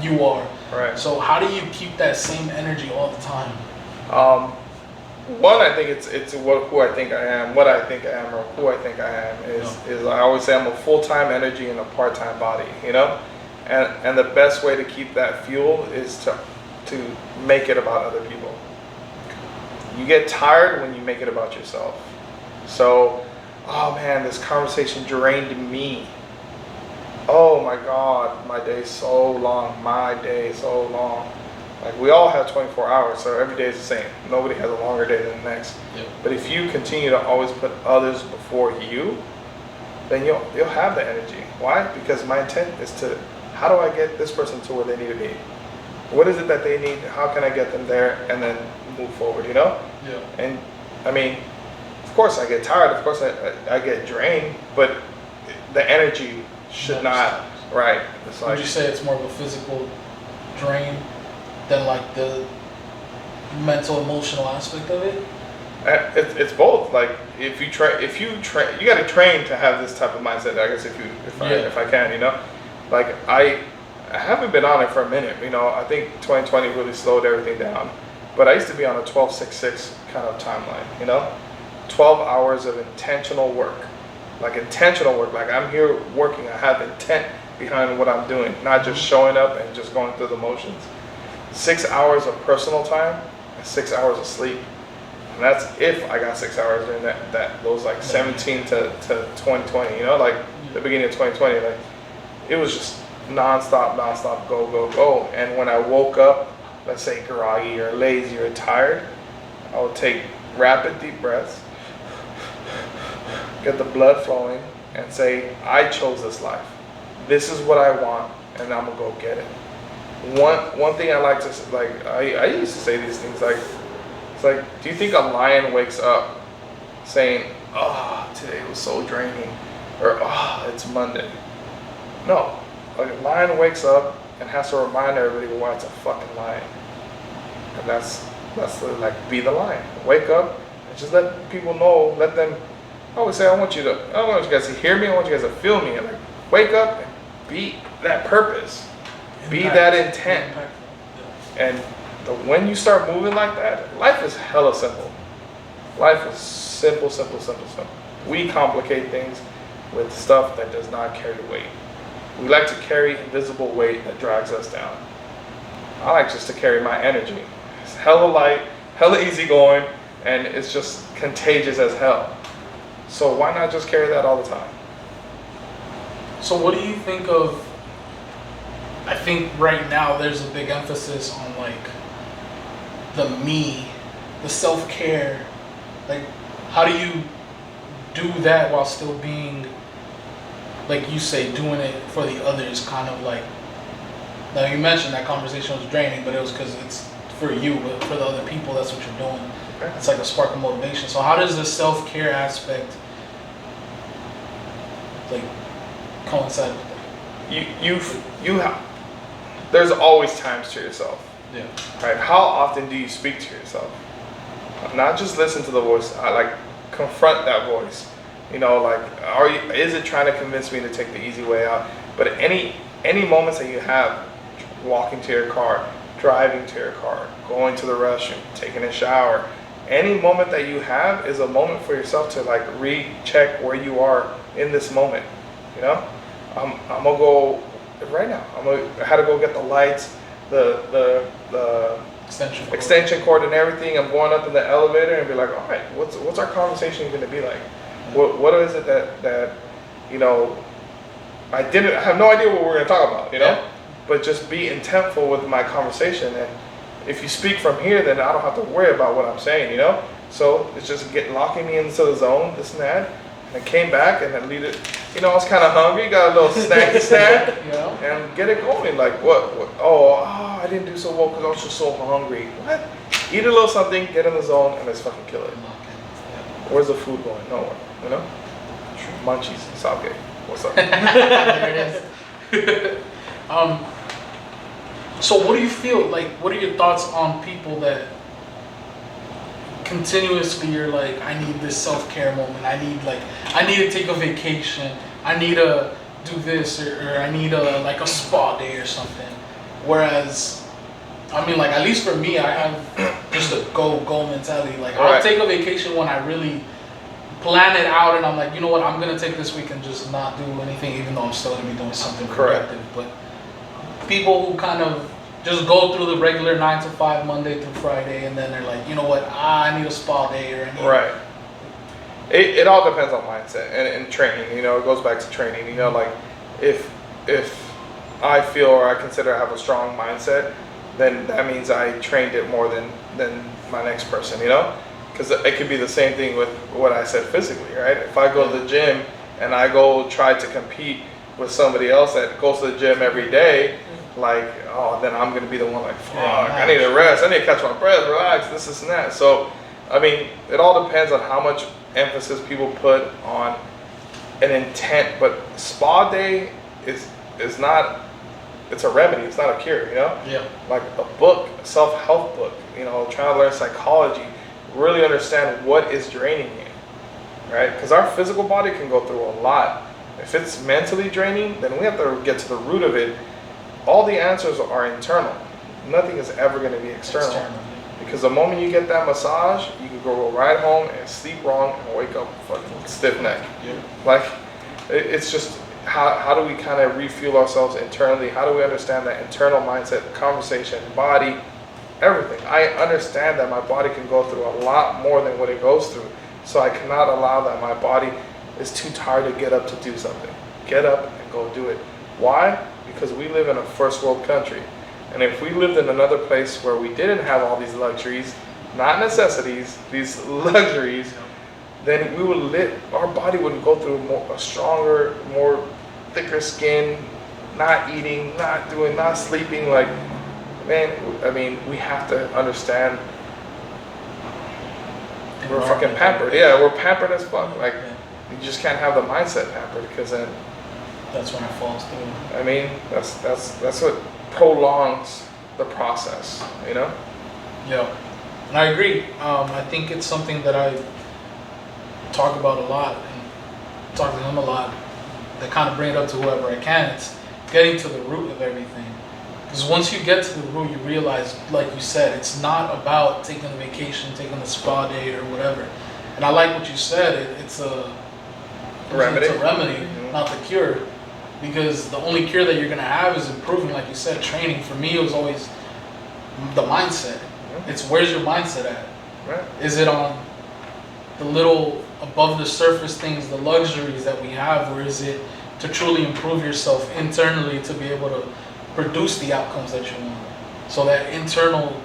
you are. Right. So how do you keep that same energy all the time? One, I think it's who I think I am, what I think I am, or who I think I am is I always say I'm a full-time energy and a part-time body, you know, and the best way to keep that fuel is to make it about other people. You get tired when you make it about yourself. So, oh man, this conversation drained me. Oh my God, my day's so long. Like, we all have 24 hours, so every day is the same. Nobody has a longer day than the next. Yep. But if you continue to always put others before you, then you'll have the energy. Why? Because my intent is to, how do I get this person to where they need to be? What is it that they need? How can I get them there? And then move forward, you know? Yeah. And I mean, of course I get tired, of course I get drained, but the energy should not, right? It's like, Would you say it's more of a physical drain than like the mental, emotional aspect of it? it's both. Like if you train, you got to train to have this type of mindset. I guess if I can, you know, like I haven't been on it for a minute. You know, I think 2020 really slowed everything down. But I used to be on a 12-6-6 kind of timeline. You know, 12 hours of intentional work. Like I'm here working. I have intent behind what I'm doing, not just showing up and just going through the motions. 6 hours of personal time and 6 hours of sleep. And that's if I got 6 hours during those like 17 to 2020, you know, like the beginning of 2020, like it was just nonstop, go. And when I woke up, let's say groggy or lazy or tired, I would take rapid deep breaths, get the blood flowing, and say, I chose this life. This is what I want, and I'm gonna go get it. one thing I like to like, I used to say these things like, it's like, do you think a lion wakes up saying, "Oh, today was so draining," or "Oh, it's Monday"? No, like a lion wakes up and has to remind everybody why it's a fucking lion, and that's like, be the lion. Wake up and just let people know. Let them. I always say, I don't want you guys to hear me. I want you guys to feel me. And like, wake up and be that purpose. Be that intent. And when you start moving like that, life is hella simple. Life is simple, simple, simple, simple. We complicate things with stuff that does not carry weight. We like to carry invisible weight that drags us down. I like just to carry my energy. It's hella light, hella easygoing, and it's just contagious as hell. So why not just carry that all the time? So what do you think of, I think right now there's a big emphasis on like the me, the self-care. Like, how do you do that while still being, like you say, doing it for the others, kind of like, now you mentioned that conversation was draining, but it was because it's for you, but for the other people, that's what you're doing. Okay. It's like a spark of motivation. So how does the self-care aspect like coincide with that? You have, there's always times to yourself. Yeah. Right? How often do you speak to yourself? Not just listen to the voice. I like confront that voice. You know, like, is it trying to convince me to take the easy way out? But any moments that you have, walking to your car, driving to your car, going to the restroom, taking a shower, any moment that you have is a moment for yourself to like recheck where you are in this moment. You know, I'm gonna go right now. I had to go get the lights, the extension cord and everything. I'm going up in the elevator and be like, all right, what's our conversation going to be like? What is it that you know, I have no idea what we're going to talk about, you know, yeah. But just be intentful with my conversation. And if you speak from here, then I don't have to worry about what I'm saying, you know. So it's just locking me into the zone, this and that. And I came back and I lead it. You know, I was kind of hungry, got a little snacky snack, yeah. And get it going. Like, what? Oh, I didn't do so well because I was just so hungry. What? Eat a little something, get in the zone, and let's fucking kill it. Where's the food going? Nowhere. You know? Munchies, Southgate. What's up? There it is. So what do you feel like? What are your thoughts on people that continuously you're like, I need this self-care moment. I need to take a vacation. I need to do this, or I need a spa day or something. Whereas, I mean, like, at least for me, I have just a go mentality. Like, I'll take a vacation when I really plan it out, and I'm like, you know what, I'm gonna take this week and just not do anything, even though I'm still gonna be doing something productive. But people who kind of just go through the regular 9 to 5, Monday through Friday, and then they're like, you know what, I need a spa day, or I need... Right. It all depends on mindset and training. You know, it goes back to training. You know, like, if I feel or I consider I have a strong mindset, then that means I trained it more than my next person, you know? Because it could be the same thing with what I said physically, right? If I go to the gym and I go try to compete with somebody else that goes to the gym every day, like, oh, then I'm going to be the one like, fuck, I need to rest. I need to catch my breath, relax, this and that. So, I mean, it all depends on how much emphasis people put on an intent. But spa day is not, it's a remedy. It's not a cure, you know? Yeah. Like a book, a self-help book, you know, trying to learn psychology, really understand what is draining you, right? Because our physical body can go through a lot. If it's mentally draining, then we have to get to the root of it. All the answers are internal. Nothing is ever going to be external. Because the moment you get that massage, you can go right home and sleep wrong and wake up fucking stiff neck. Yeah. Like, it's just, how do we kind of refuel ourselves internally? How do we understand that internal mindset, conversation, body, everything? I understand that my body can go through a lot more than what it goes through. So I cannot allow that my body is too tired to get up to do something. Get up and go do it. Why? Because we live in a first world country. And if we lived in another place where we didn't have all these luxuries, not necessities, these luxuries, then we would live, our body would go through a stronger, more thicker skin, not eating, not sleeping. Like, man, I mean, we have to understand we're fucking pampered. Yeah, we're pampered as fuck. Like, you just can't have the mindset pampered, because then that's when it falls through. I mean, that's what prolongs the process, you know? Yeah, and I agree. I think it's something that I talk about a lot and talk to him a lot. That kind of bring it up to whoever I can. It's getting to the root of everything. Because once you get to the root, you realize, like you said, it's not about taking a vacation, taking a spa day or whatever. And I like what you said. It's a remedy. It's a remedy, not the cure. Because the only cure that you're going to have is improving, like you said, training. For me, it was always the mindset. It's where's your mindset at? Right. Is it on the little above the surface things, the luxuries that we have, or is it to truly improve yourself internally to be able to produce the outcomes that you want? So that internal,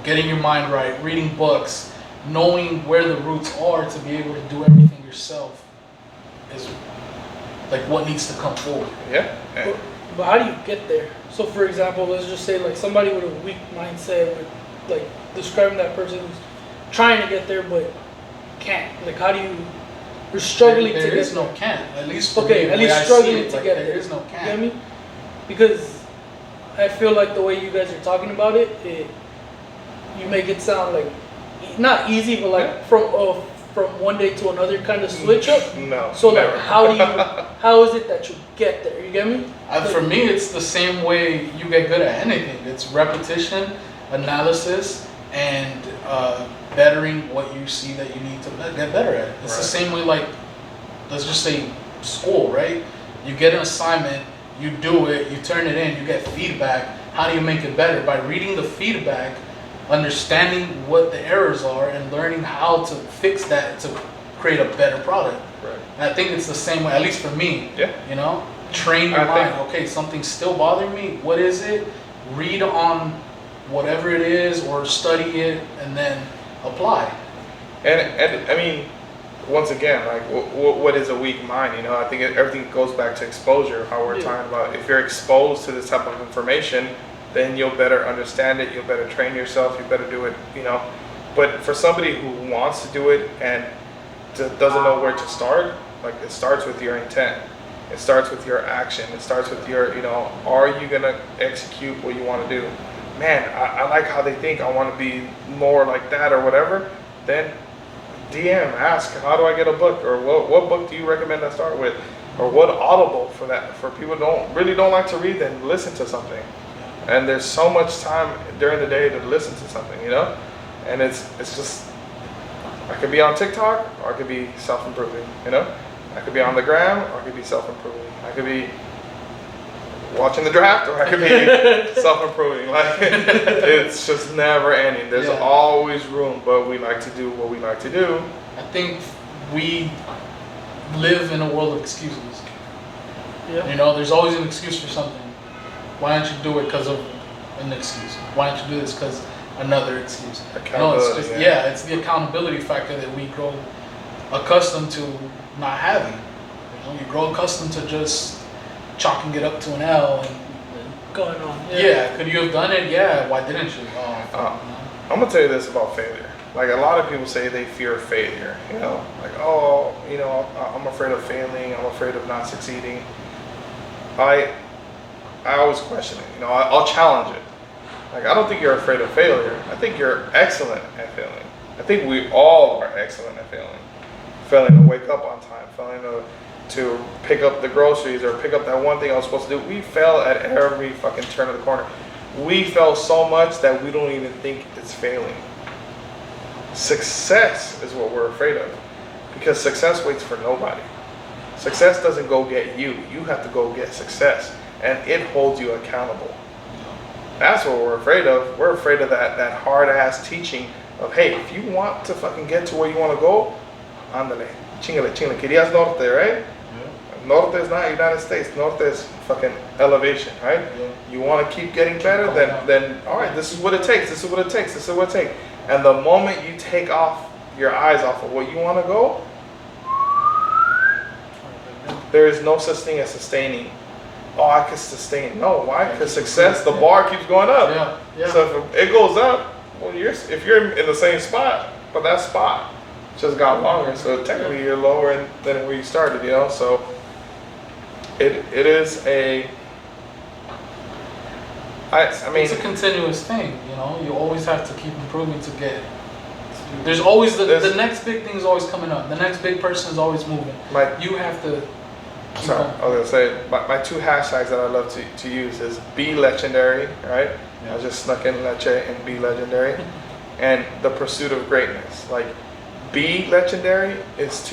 getting your mind right, reading books, knowing where the roots are to be able to do everything yourself is like what needs to come forward. Yeah. But how do you get there? So for example, let's just say like somebody with a weak mindset, with like describing that person who's trying to get there but can't. Like how do you're struggling to get there? There is no can't. At least for okay, me, at least struggling to get there. There is no can't. You know what I mean? Because I feel like the way you guys are talking about it, you make it sound like not easy, but like from one day to another kind of switch up. No. So never. like how is it that you get there? You get me? For me, it's the same way you get good at anything. It's repetition, analysis, and bettering what you see that you need to get better at. It's the same way, like, let's just say school, right? You get an assignment, you do it, you turn it in, you get feedback. How do you make it better? By reading the feedback, understanding what the errors are, and learning how to fix that to create a better product. Right. And I think it's the same way, at least for me. Yeah. Train your mind. Okay, something's still bothering me. What is it? Read on whatever it is, or study it, and then apply. And I mean, once again, like, what is a weak mind? I think everything goes back to exposure. How we're talking about, if you're exposed to this type of information, then you'll better understand it. You'll better train yourself. You better do it. But for somebody who wants to do it and doesn't know where to start, like, it starts with your intent. It starts with your action. It starts with your, are you gonna execute what you want to do? Man, I like how they think. I want to be more like that or whatever. Then DM, ask, how do I get a book? Or what book do you recommend I start with? Or what Audible for that? For people who don't like to read, then listen to something. And there's so much time during the day to listen to something, And it's just, I could be on TikTok, or I could be self-improving, I could be on the gram, or I could be self-improving. I could be watching the draft, or I could be self-improving. Like, it's just never ending. There's always room, but we like to do what we like to do. I think we live in a world of excuses. Yeah. There's always an excuse for something. Why don't you do it because of an excuse? Why don't you do this because another excuse? Accountability. It's the accountability factor that we grow accustomed to not having. You grow accustomed to just chalking it up to an L and going on. Could you have done it? Yeah. Why didn't you? I'm gonna tell you this about failure. Like, a lot of people say they fear failure. Like, I'm afraid of failing. I'm afraid of not succeeding. I always question it. I'll challenge it. Like, I don't think you're afraid of failure. I think you're excellent at failing. I think we all are excellent at failing. Failing to wake up on time. Failing to pick up the groceries, or pick up that one thing I was supposed to do. We fail at every fucking turn of the corner. We fail so much that we don't even think it's failing. Success is what we're afraid of, because success waits for nobody. Success doesn't go get you. You have to go get success, and it holds you accountable. That's what we're afraid of. We're afraid of that hard-ass teaching of, hey, if you want to fucking get to where you want to go, ándale, chingale. Querías norte, right? Yeah. Norte is not United States. Norte is fucking elevation, right? Yeah. You want to keep getting better, then all right, this is what it takes. This is what it takes. This is what it takes. And the moment you take off your eyes off of what you want to go, there is no such thing as sustaining. oh, I could sustain. No, why? Because success, the bar keeps going up. Yeah, yeah. So if it goes up, well, if you're in the same spot, but that spot just got longer. So technically you're lower than where you started, you know. So it is a. I mean, it's a continuous thing, you know. You always have to keep improving to get. There's always the next big thing is always coming up. The next big person is always moving. You have to. Sorry, I was gonna say my two hashtags that I love to use is be legendary, right? I just snuck in Leche and be legendary, and the pursuit of greatness. Like, be legendary is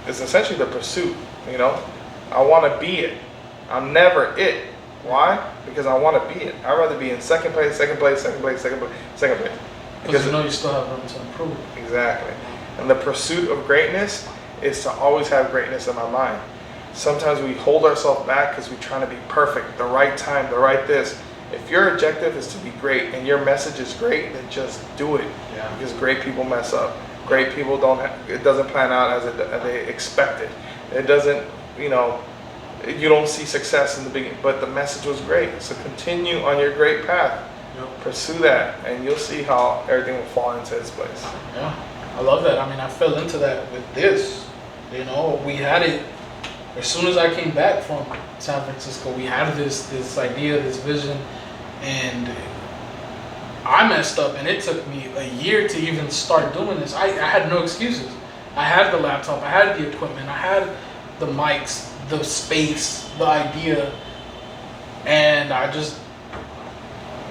essentially the pursuit. You know, I want to be it. I'm never it. Why? Because I want to be it. I'd rather be in second place. Because you know you still have room to improve. Exactly. And the pursuit of greatness is to always have greatness in my mind. Sometimes we hold ourselves back because we're trying to be perfect, the right time, the right this. If your objective is to be great and your message is great, then just do it. Yeah. Because great people mess up. Great people it doesn't plan out as they expected. It doesn't, you don't see success in the beginning, but the message was great. So continue on your great path. Yep. Pursue that, and you'll see how everything will fall into its place. Yeah, I love that. I mean, I fell into that with this. You know, we had it as soon as I came back from San Francisco. We had this idea, this vision, and I messed up, and it took me a year to even start doing this. I had no excuses. I had the laptop, I had the equipment, I had the mics, the space, the idea, and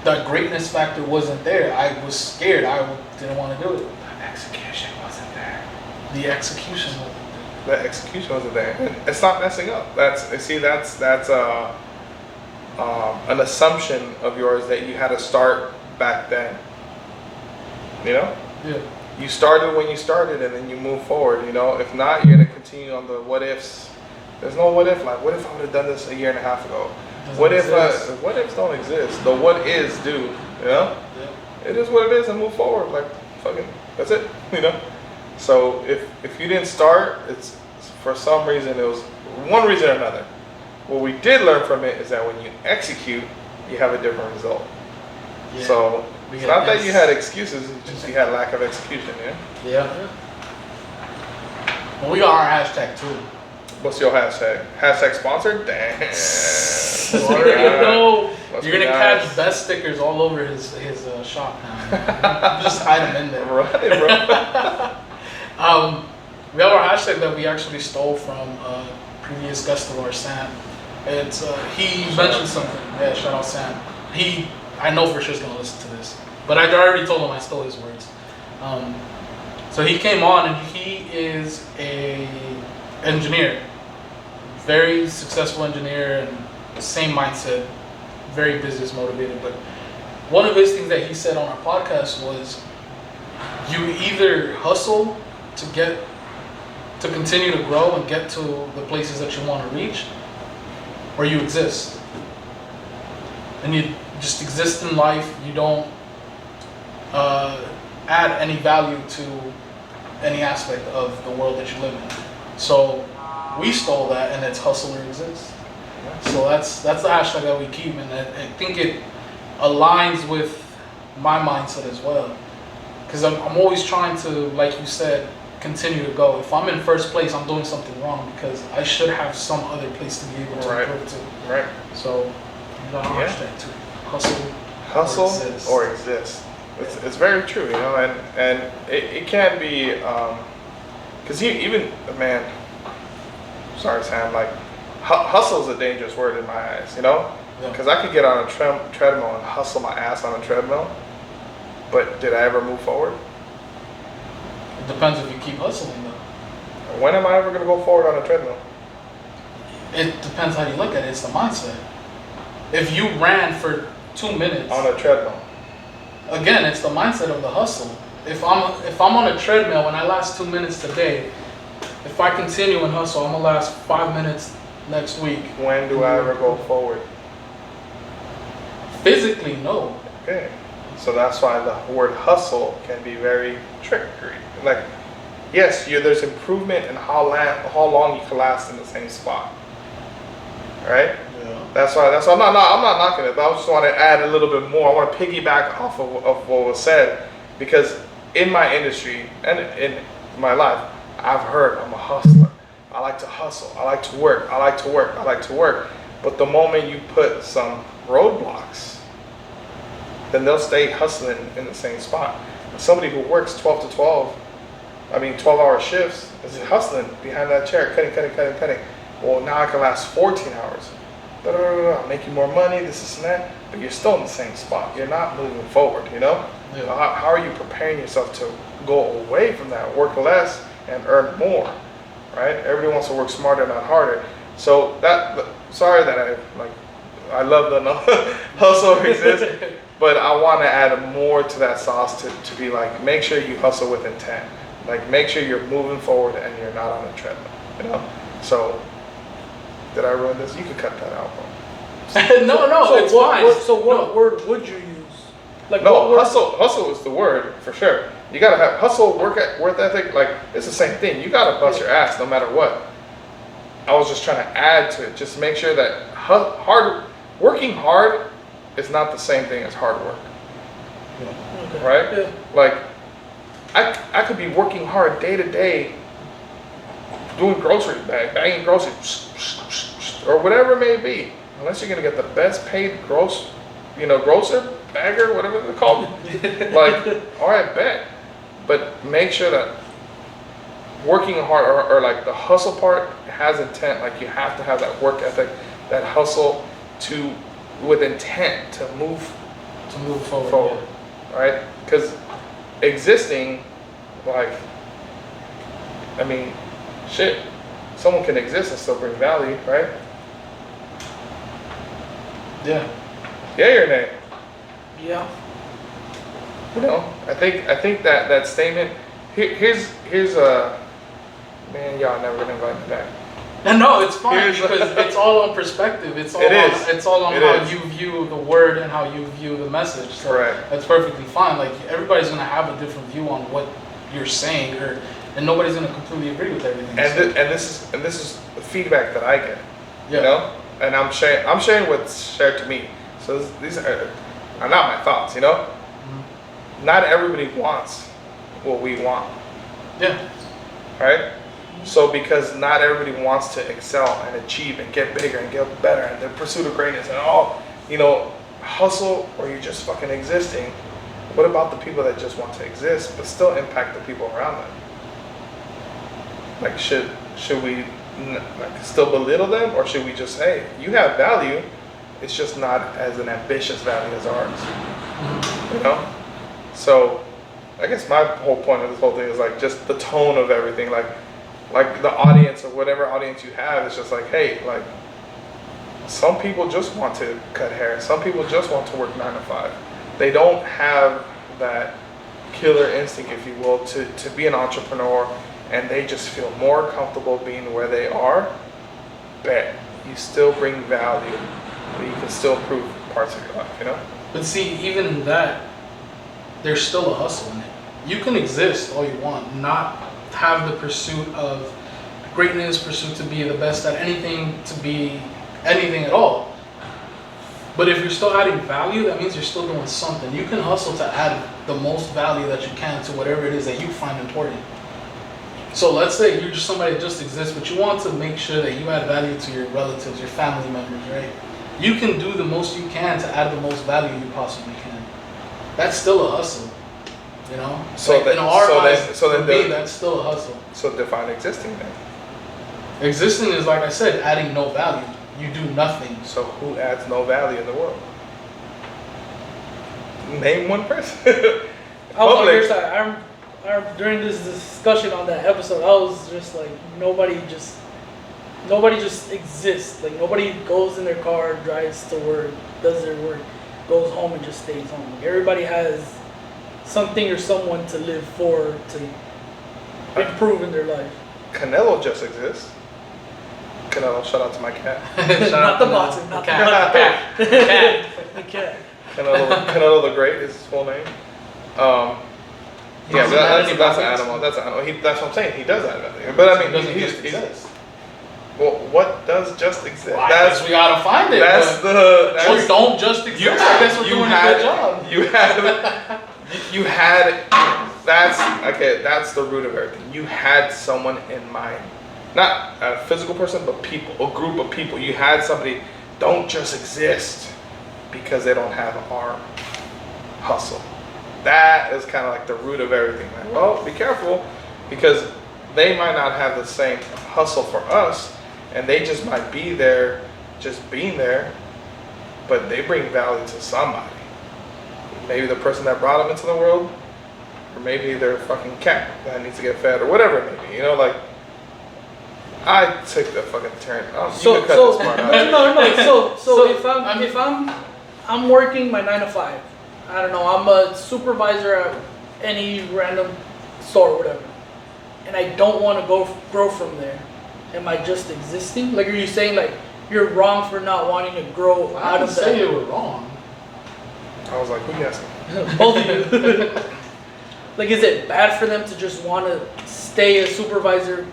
the greatness factor wasn't there. I was scared. I didn't want to do it. The execution wasn't there. The execution wasn't there. It's not messing up. That's an assumption of yours that you had to start back then. You know? Yeah. You started when you started, and then you move forward. You know, if not, you're gonna continue on the what ifs. There's no what if. Like, what if I would have done this a year and a half ago? What ifs don't exist. The what is do. You know? Yeah. It is what it is, and move forward. Like, fucking, that's it. You know. So if you didn't start, it's for some reason. It was one reason or another. What we did learn from it is that when you execute, you have a different result. Yeah. So it's not that you had excuses, it's just you had lack of execution, yeah? Yeah. Well, we got our hashtag too. What's your hashtag? Hashtag sponsored? Damn. You're gonna catch best stickers all over his shop now. Just hide them in there. Right, bro. We have our hashtag that we actually stole from a previous guest of ours, Sam. It's he mentioned something. Yeah, shout out Sam. I know for sure he's gonna listen to this, but I already told him I stole his words. So he came on, and he is a engineer, very successful engineer, and same mindset, very business motivated. But one of his things that he said on our podcast was, you either hustle to continue to grow and get to the places that you want to reach, or you exist. And you just exist in life. You don't add any value to any aspect of the world that you live in. So we stole that, and it's hustle or exist. So that's the hashtag that we keep, and I think it aligns with my mindset as well. Because I'm always trying to, like you said, continue to go. If I'm in first place, I'm doing something wrong, because I should have some other place to be able to improve to. Right. So you got hashtag too. Hustle or exist. It's very true, you know, and it can be, because man, sorry Sam, like hustle is a dangerous word in my eyes, you know, because I could get on a treadmill and hustle my ass on a treadmill, but did I ever move forward? It depends if you keep hustling though. When am I ever going to go forward on a treadmill? It depends how you look at it. It's the mindset. If you ran for 2 minutes on a treadmill, again, it's the mindset of the hustle. If I'm on a treadmill and I last 2 minutes today, if I continue and hustle, I'm gonna last 5 minutes next week. When do I ever go forward? Physically, no. Okay, so that's why the word hustle can be very trickery. Like, yes, there's improvement in how long you can last in the same spot, right? Yeah. That's why I'm not knocking it, but I just want to add a little bit more. I want to piggyback off of what was said, because in my industry and in my life, I've heard I'm a hustler. I like to hustle. I like to work. I like to work. I like to work. But the moment you put some roadblocks, then they'll stay hustling in the same spot. Somebody who works 12-hour shifts is hustling behind that chair, cutting. Well, now I can last 14 hours. I'll make you more money, this and that, but you're still in the same spot. You're not moving forward, you know? Yeah. How are you preparing yourself to go away from that, work less and earn more, right? Everybody wants to work smarter, not harder. So sorry that I love the hustle exists, but I want to add more to that sauce to be like, make sure you hustle with intent. Like, make sure you're moving forward and you're not on a treadmill, you know? So, did I ruin this? You can cut that out, bro. No, it's fine. What word would you use? Like, no, hustle is the word for sure. You gotta have hustle, work ethic. Like, it's the same thing. You gotta bust your ass no matter what. I was just trying to add to it. Just make sure that working hard is not the same thing as hard work. Okay. Right? Yeah. Like, I could be working hard day to day, doing bagging groceries, or whatever it may be. Unless you're gonna get the best paid grocer, bagger, whatever they're called. Like, all right, bet. But make sure that working hard or like the hustle part has intent. Like, you have to have that work ethic, that hustle with intent to move forward. Yeah. Right? Because existing, like, I mean, shit, someone can exist and still bring value, right? Yeah. Yay or nay? Yeah. You know, I think that statement. Here's man, y'all never gonna invite me back. No, it's fine because it's all on perspective. It's all on how you view the word and how you view the message. So Correct. That's perfectly fine. Like, everybody's gonna have a different view on what you're saying, and nobody's gonna completely agree with everything. And this is the feedback that I get. Yeah. You know, and I'm sharing what's shared to me. So these are not my thoughts. You know, Mm-hmm. not everybody wants what we want. Yeah. Right? So because not everybody wants to excel and achieve and get bigger and get better and the pursuit of greatness and all, hustle, or you're just fucking existing. What about the people that just want to exist but still impact the people around them? Like, should we still belittle them, or should we just say, you have value, it's just not as an ambitious value as ours? You know? So I guess my whole point of this whole thing is like just the tone of everything, like the audience or whatever audience you have is just like, hey, like, some people just want to cut hair, some people just want to work 9 to 5. They don't have that killer instinct, if you will, to be an entrepreneur, and they just feel more comfortable being where they are. Bet you still bring value, but you can still improve parts of your life, you know? But see, even in that, there's still a hustle in it. You can exist all you want, not have the pursuit of greatness, pursuit to be the best at anything, to be anything at all. But if you're still adding value, that means you're still doing something. You can hustle to add the most value that you can to whatever it is that you find important. So let's say you're just somebody that just exists, but you want to make sure that you add value to your relatives, your family members, right? You can do the most you can to add the most value you possibly can. That's still a hustle, you know? So like, that, in our so eyes, then, so for then me, that's still a hustle. So define existing then. Existing is, like I said, adding no value. You do nothing. So who adds no value in the world? Name one person. During this discussion on that episode, I was just like, nobody just exists. Like, nobody goes in their car, drives to work, does their work, goes home and just stays home. Like, everybody has something or someone to live for, to improve in their life. Canelo just exists. Canelo, shout out to my cat. Not the boxer, not the cat. The cat. Canelo the Great is his full name. Yeah, that's an animal. That's an animal. That's what I'm saying. He does that. But I mean, he doesn't just exist. Well, what does just exist? Well, I guess we gotta find it. That's Or don't just exist. I guess we're doing a good job. You had. That's the root of everything. You had someone in mind, not a physical person, but people, a group of people. You had somebody. Don't just exist because they don't have an arm. Hustle. That is kind of like the root of everything. Like, well, be careful because they might not have the same hustle for us, and they just might be there, just being there, but they bring value to somebody. Maybe the person that brought them into the world, or maybe their fucking cat that needs to get fed, or whatever it may be. You know, like I took the fucking turn. So if I'm working my 9 to 5, I don't know, I'm a supervisor at any random store or whatever, and I don't want to grow from there. Am I just existing? Like, are you saying like you're wrong for not wanting to grow I out of didn't say that? you were wrong. I was like, who you asking? Both of you. Like, is it bad for them to just want to stay a supervisor?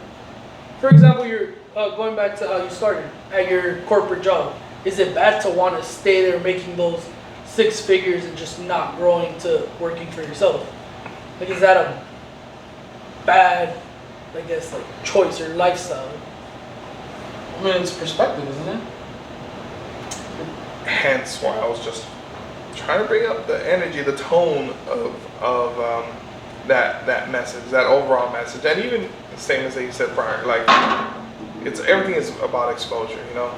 For example, you're going back to how you started at your corporate job. Is it bad to want to stay there making those 6 figures and just not growing to working for yourself? Like, is that a bad, I guess, like choice or lifestyle? I mean, it's perspective, isn't it? Hence why I was just trying to bring up the energy, the tone of that message, that overall message, and even the statements that you said prior. Like, everything is about exposure, you know.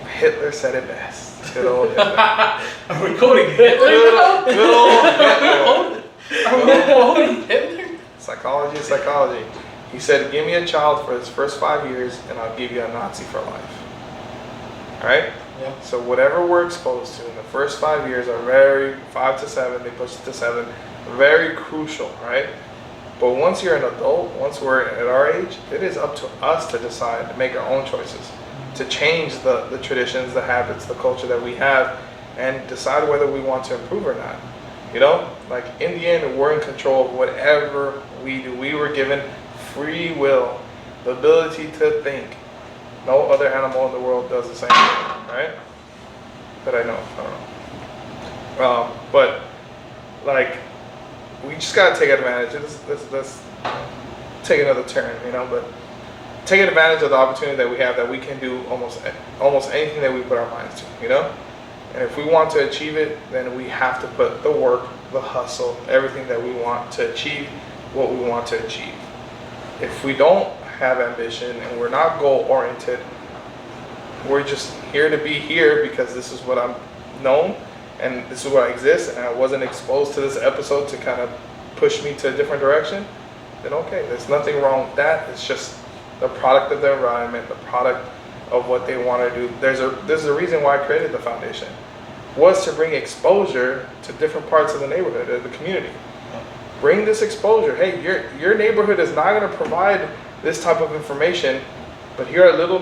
Hitler said it best. Good old Hitler. Are we quoting Hitler? Good old Hitler. Are we quoting Hitler? Psychology is psychology. He said, "Give me a child for his first 5 years, and I'll give you a Nazi for life." All right. Yeah. So whatever we're exposed to in the first 5 years are very 5 to 7. They push it to 7. Very crucial, right? But once you're an adult, once we're at our age, it is up to us to decide to make our own choices, to change the traditions, the habits, the culture that we have, and decide whether we want to improve or not. You know, like in the end, we're in control of whatever we do. We were given free will, the ability to think. No other animal in the world does the same thing, right? But I don't know. But like, we just gotta take advantage. Let's take another turn, you know. But take advantage of the opportunity that we have, that we can do almost anything that we put our minds to, you know. And if we want to achieve it, then we have to put the work, the hustle, everything that we want to achieve what we want to achieve. If we don't have ambition and we're not goal oriented, we're just here to be here because this is what I'm known and this is what I exist, and I wasn't exposed to this episode to kind of push me to a different direction, then okay, there's nothing wrong with that. It's just the product of the environment, the product of what they want to do. There's a reason why I created the foundation, was to bring exposure to different parts of the neighborhood, of the community. Bring this exposure. Hey, your neighborhood is not going to provide this type of information, but here are little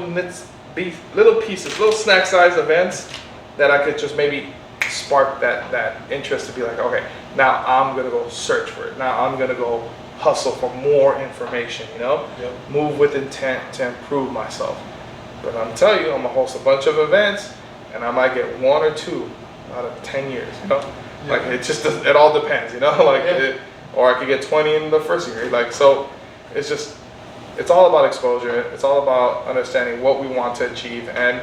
pieces, little snack-sized events that I could just maybe spark that interest to be like, okay, now I'm going to go search for it. Now I'm going to go hustle for more information, you know? Yep. Move with intent to improve myself. But I'm telling you, I'm going to host a bunch of events, and I might get 1 or 2 out of 10 years, you know? Yeah. Like, it all depends, you know? Like, yeah. Or I could get 20 in the first year. Like, so it's all about exposure. It's all about understanding what we want to achieve and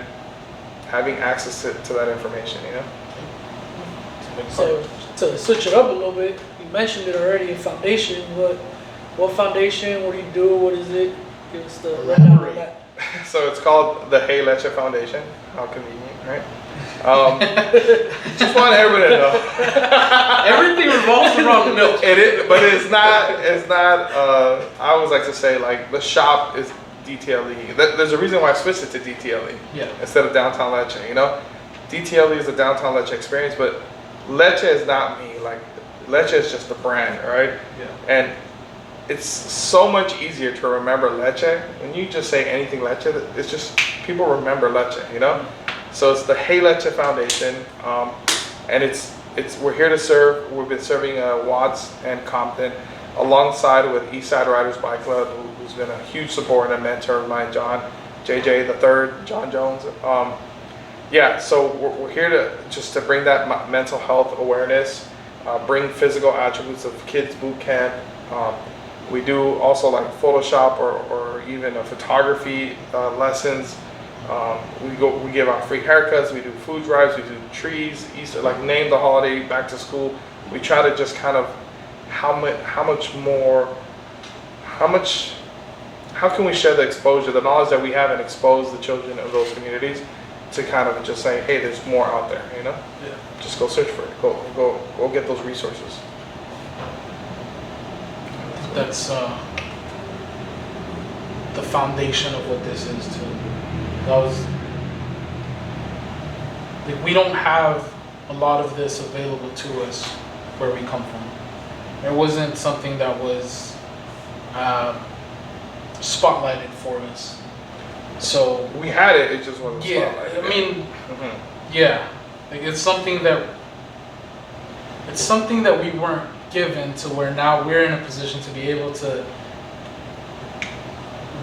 having access to that information, you know? So to switch it up a little bit, you mentioned it already, foundation. What foundation? What do you do? What is it? Give us the rundown of that. So it's called the Hey Leche Foundation. How convenient, right? Just want everybody to know. Everything revolves around milk. It is, but it's not. I always like to say, like, the shop is DTLE. There's a reason why I switched it to DTLE instead of Downtown Leche. You know, DTLE is the Downtown Leche experience, but Leche is not me. Like, Leche is just a brand, right? Yeah. And it's so much easier to remember Leche when you just say anything Leche. It's just people remember Leche, you know. So it's the Hey Leche Foundation, and we're here to serve. We've been serving Watts and Compton, alongside with Eastside Riders Bike Club, who's been a huge supporter and a mentor of mine, John. JJ the third, John Jones. Yeah, so we're here to bring that mental health awareness, bring physical attributes of kids boot camp. We do also like Photoshop or even a photography lessons. We give out free haircuts. We do food drives. We do trees, Easter, like name the holiday, back to school. We try to just kind of how can we share the exposure, the knowledge that we have, and expose the children of those communities to kind of just say, hey, there's more out there, you know? Yeah. Just go search for it. Go get those resources. That's the foundation of what this is too. That was like, we don't have a lot of this available to us where we come from. There wasn't something that was spotlighted for us. So we had it. It just wasn't spotlighted. I mean, yeah, like it's something that we weren't given, to where now we're in a position to be able to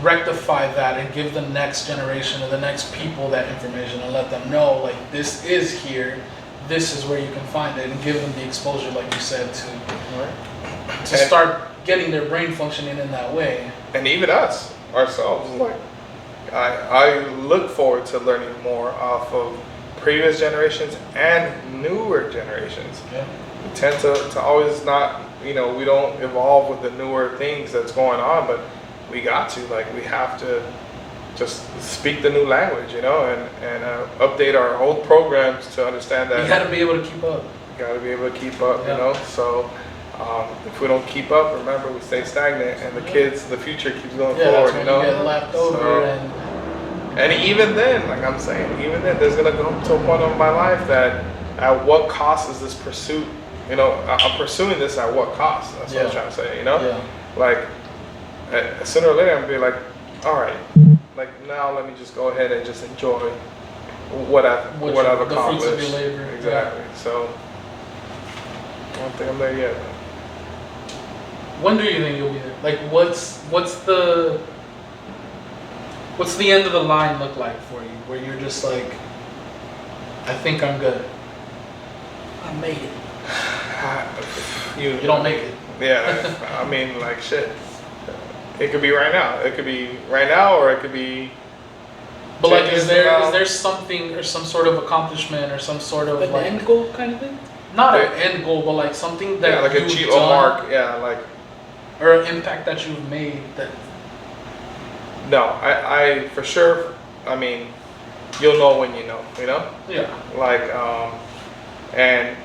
rectify that and give the next generation or the next people that information and let them know, like, this is here, this is where you can find it, and give them the exposure, like you said, to start getting their brain functioning in that way. And even us ourselves, like, I look forward to learning more off of previous generations and newer generations. Yeah. We tend to always not, we don't evolve with the newer things that's going on, but we got to, like, we have to just speak the new language, and update our old programs to understand that. You got to be able to keep up. You got to be able to keep up, So if we don't keep up, remember, we stay stagnant, and the future keeps going forward, that's when you get lapped over. And even then, like I'm saying, there's gonna go to a point of my life that at what cost is this pursuit? I'm pursuing this at what cost? That's what I'm trying to say. Like sooner or later, I'm gonna be like, all right, like now let me just go ahead and just enjoy what I've accomplished. The fruits of your labor. Exactly. Yeah. So I don't think I'm there yet. When do you think you'll be there? Like, what's the end of the line look like for you, where you're just like, I think I'm good? I made it. You don't make it. Yeah, I mean, like, shit. It could be right now. It could be right now, or it could be. But like, is there something or some sort of accomplishment or some sort of like an end goal kind of thing? Not an end goal, but like something that like you've a mark. Yeah, like. Or an impact that you've made that. No, I for sure. I mean, you'll know when you know. Yeah. Like, and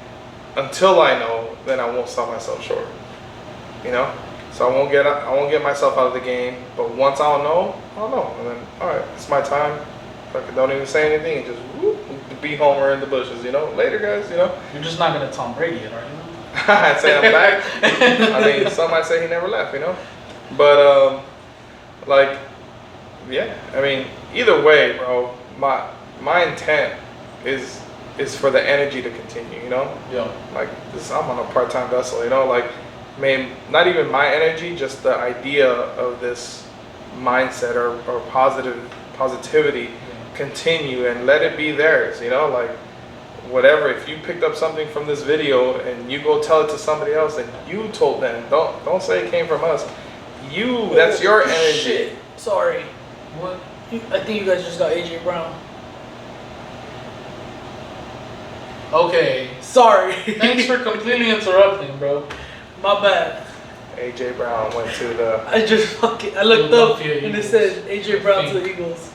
until I know, then I won't sell myself short. So I won't get myself out of the game. But once I'll know, and then all right, it's my time. Fucking don't even say anything and just whoop, be Homer in the bushes. Later, guys. You're just not gonna Tom Brady it, are you? I'd say I'm back. I mean, some might say he never left. But like. Yeah, I mean, either way, bro, my intent is for the energy to continue, Yeah. Like, I'm on a part-time vessel, like, not even my energy, just the idea of this mindset or positivity continue and let it be theirs, like, whatever. If you picked up something from this video and you go tell it to somebody else and you told them, don't say it came from us. That's your energy. Shit. Sorry. What? I think you guys just got AJ Brown. Okay. Sorry. Thanks for completely interrupting, bro. My bad. AJ Brown went to the. I looked up and it said AJ Brown to the Eagles.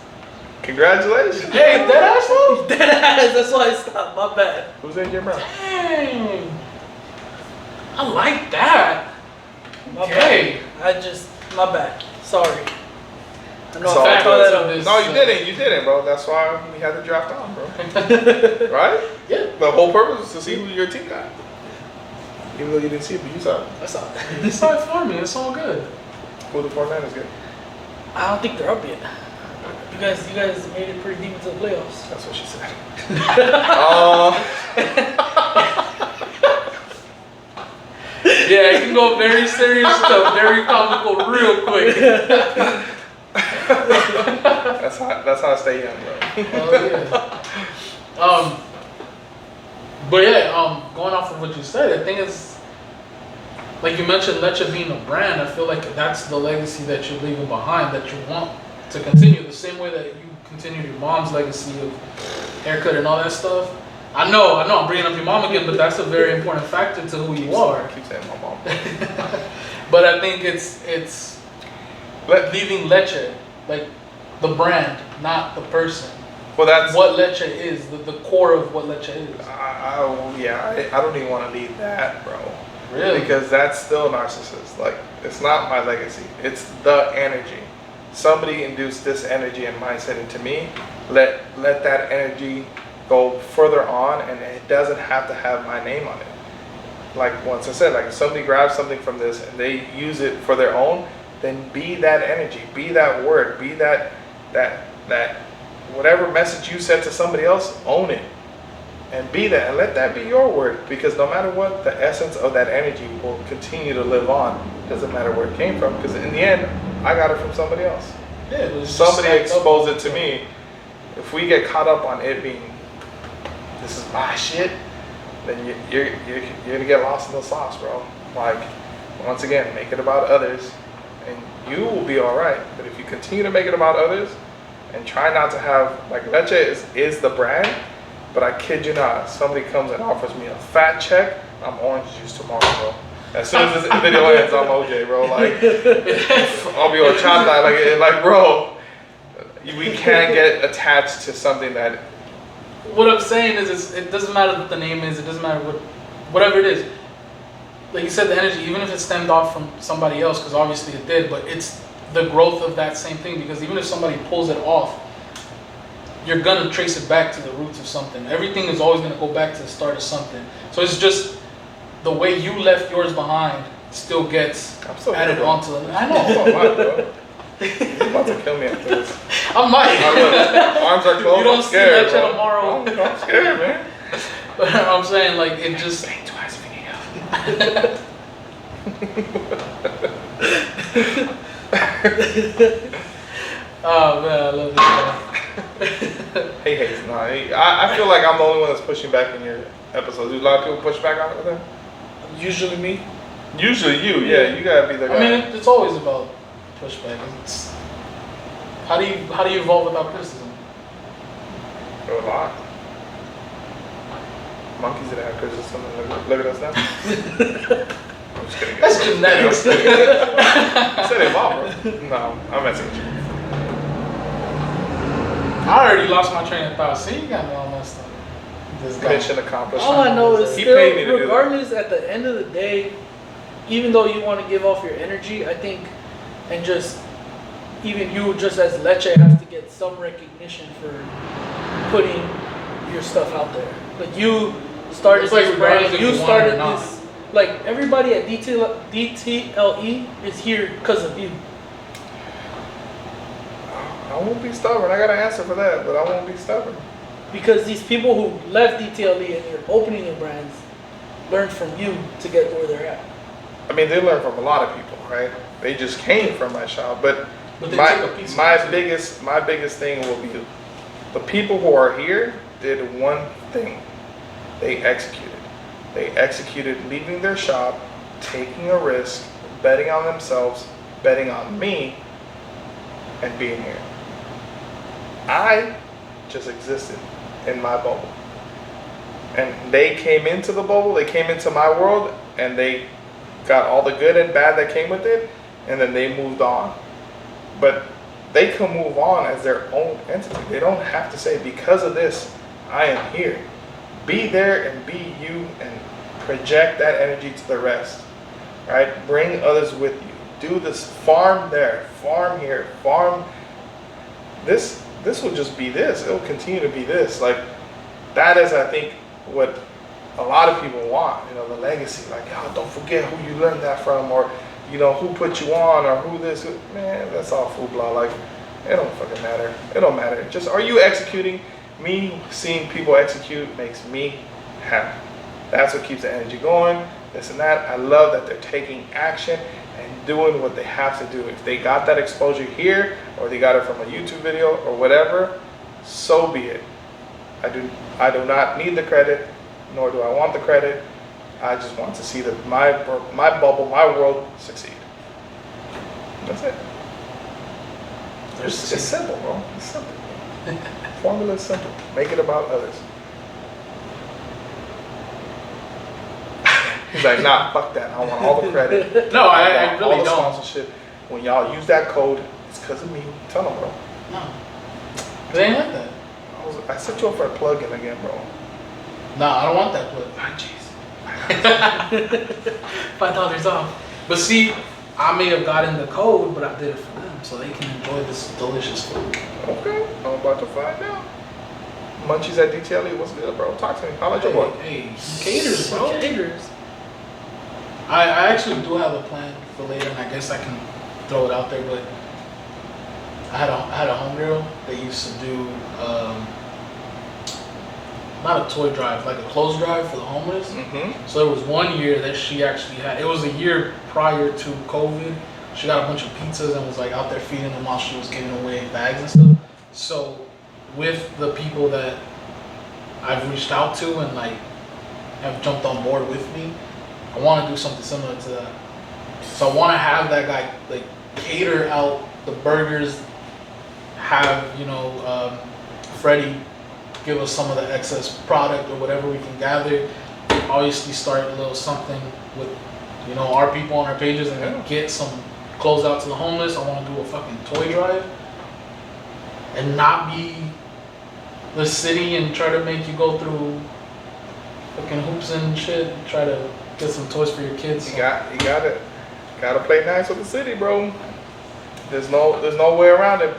Congratulations. Hey, deadass though? Deadass. That's why I stopped. My bad. Who's AJ Brown? Dang. I like that. My bad. My bad. Sorry. No, you didn't, bro. That's why we had to draft on, bro. Right? Yeah. The whole purpose was to see who your team got. Even though you didn't see it, but you saw it. I saw it. You saw it for me. It's all good. Who the 49ers get? I don't think they're up yet. You guys made it pretty deep into the playoffs. That's what she said. Yeah, it can go very serious to very comical real quick. That's how I stay young, bro. Oh yeah. But yeah, going off of what you said, I think it's like you mentioned Leche being a brand. I feel like that's the legacy that you're leaving behind, that you want to continue the same way that you continued your mom's legacy of haircut and all that stuff. I know, I'm bringing up your mom again, but that's a very important factor to who you are. I keep saying my mom. But I think it's leaving Leche, like the brand, not the person. Well, that's what Leche is, the core of what Leche is. I don't even want to leave that, bro. Really? Because that's still narcissist. Like, it's not my legacy. It's the energy. Somebody induced this energy and mindset into me. Let that energy go further on, and it doesn't have to have my name on it. Like once I said, like if somebody grabs something from this and they use it for their own, then be that energy, be that word, be that whatever message you sent to somebody else, own it. And be that, and let that be your word, because no matter what, the essence of that energy will continue to live on. Doesn't matter where it came from, because in the end, I got it from somebody else. Yeah, somebody exposed it to me. If we get caught up on it being, this is my shit, then you're gonna get lost in the sauce, bro. Like, once again, make it about others, and you will be all right. But if you continue to make it about others, and try not to have, like, Leche is the brand. But I kid you not, somebody comes and offers me a fat check, I'm orange juice tomorrow, bro. As soon as this video ends, I'm OJ, bro. Like, I'll be on child like, bro, we can't get attached to something that. What I'm saying is, it doesn't matter what the name is. It doesn't matter whatever it is. Like you said, the energy, even if it stemmed off from somebody else, because obviously it did, but it's the growth of that same thing. Because even if somebody pulls it off, you're gonna trace it back to the roots of something. Everything is always gonna go back to the start of something. So it's just the way you left yours behind still gets added onto it. I know. You're about to kill me after this. I might. Arms are closed. You don't I'm scared, see that tomorrow. I'm scared, man. But I'm saying, like, it just. Think twice if you Oh man, I love this guy. Hey, no, I feel like I'm the only one that's pushing back in your episodes. Do a lot of people push back on it? Usually me. Usually you, yeah. You gotta be the guy. I mean, it's always about pushback. It's, how do you evolve without criticism? A lot. Monkeys that have criticism. Look at us now. I'm just kidding. That's genetics. You said evolve, bro. No, I'm messing with you. I already lost my train of thought. See, you got me all messed up. This guy. Mission accomplished. All I know is He paid me to still, do regardless, at the end of the day, even though you want to give off your energy, I think, and just even you, just as Leche, have to get some recognition for putting your stuff out there. Like you started It's like this brand, regardless if you you want it started or not. this. Like everybody at DTLE is here because of you. I won't be stubborn. I got an answer for that, but I won't be stubborn. Because these people who left DTLE and you're opening your brands learned from you to get where they're at. I mean, they learn from a lot of people, right? They just came from my shop, but But they take a piece of my it, too. biggest thing will be the people who are here did one thing. They executed. They executed leaving their shop, taking a risk, betting on themselves, betting on me, and being here. I just existed in my bubble. And they came into the bubble, they came into my world, and they got all the good and bad that came with it, and then they moved on. But they can move on as their own entity. They don't have to say, because of this, I am here. Be there and be you and project that energy to the rest, right? Bring others with you. Do this, farm there, farm here, farm. This will just be this. It will continue to be this. Like, that is, I think, what a lot of people want, you know, the legacy. Like, oh, don't forget who you learned that from, or, you know, who put you on, or who this, man, that's all football. Like, it don't fucking matter. It don't matter. Just, are you executing? Me seeing people execute makes me happy. That's what keeps the energy going, this and that. I love that they're taking action and doing what they have to do. If they got that exposure here, or they got it from a YouTube video or whatever, so be it. I do not need the credit, nor do I want the credit. I just want to see my bubble, my world succeed. That's it. It's simple, bro. It's simple. Formula is simple. Make it about others. He's like, nah, fuck that. I want all the credit. No, I really all the don't. sponsorship. When y'all use that code, it's because of me. Tell them, bro. No. It ain't like that. I set you up for a plug-in again, bro. No, I don't want that plug. Ah, jeez. $5 off. But see, I may have gotten the code, but I did it for them, so they can enjoy this delicious food. Okay, I'm about to find out. Munchies at DTLE, what's good, bro? Talk to me. How about your boy? Hey, he caters, bro. Caters. I actually do have a plan for later, and I guess I can throw it out there, but I had a homegirl that used to do not a toy drive, like a clothes drive for the homeless. Mm-hmm. So there was one year that she actually had, it was a year prior to COVID. She got a bunch of pizzas and was like out there feeding them while she was giving away bags and stuff. So with the people that I've reached out to and like have jumped on board with me, I want to do something similar to that. So I want to have that guy like cater out the burgers, have, you know, Freddie give us some of the excess product or whatever we can gather. Obviously start a little something with, you know, our people on our pages and then get some clothes out to the homeless. I want to do a fucking toy drive and not be the city and try to make you go through fucking hoops and shit and try to get some toys for your kids. You gotta play nice with the city, bro. There's no way around it,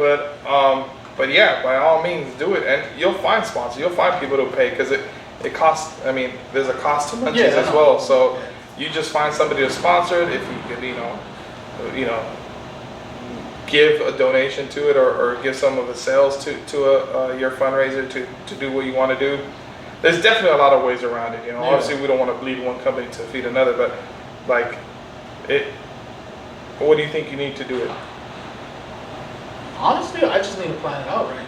but yeah, by all means do it, and you'll find sponsors, you'll find people to pay, because it costs. I mean, there's a cost to Munchies as well. So you just find somebody to sponsor it. If you could, you know, give a donation to it, or give some of the sales to your fundraiser to do what you want to do. There's definitely a lot of ways around it. You know, obviously we don't want to bleed one company to feed another, but like it. What do you think you need to do it? Honestly, I just need to plan it out right.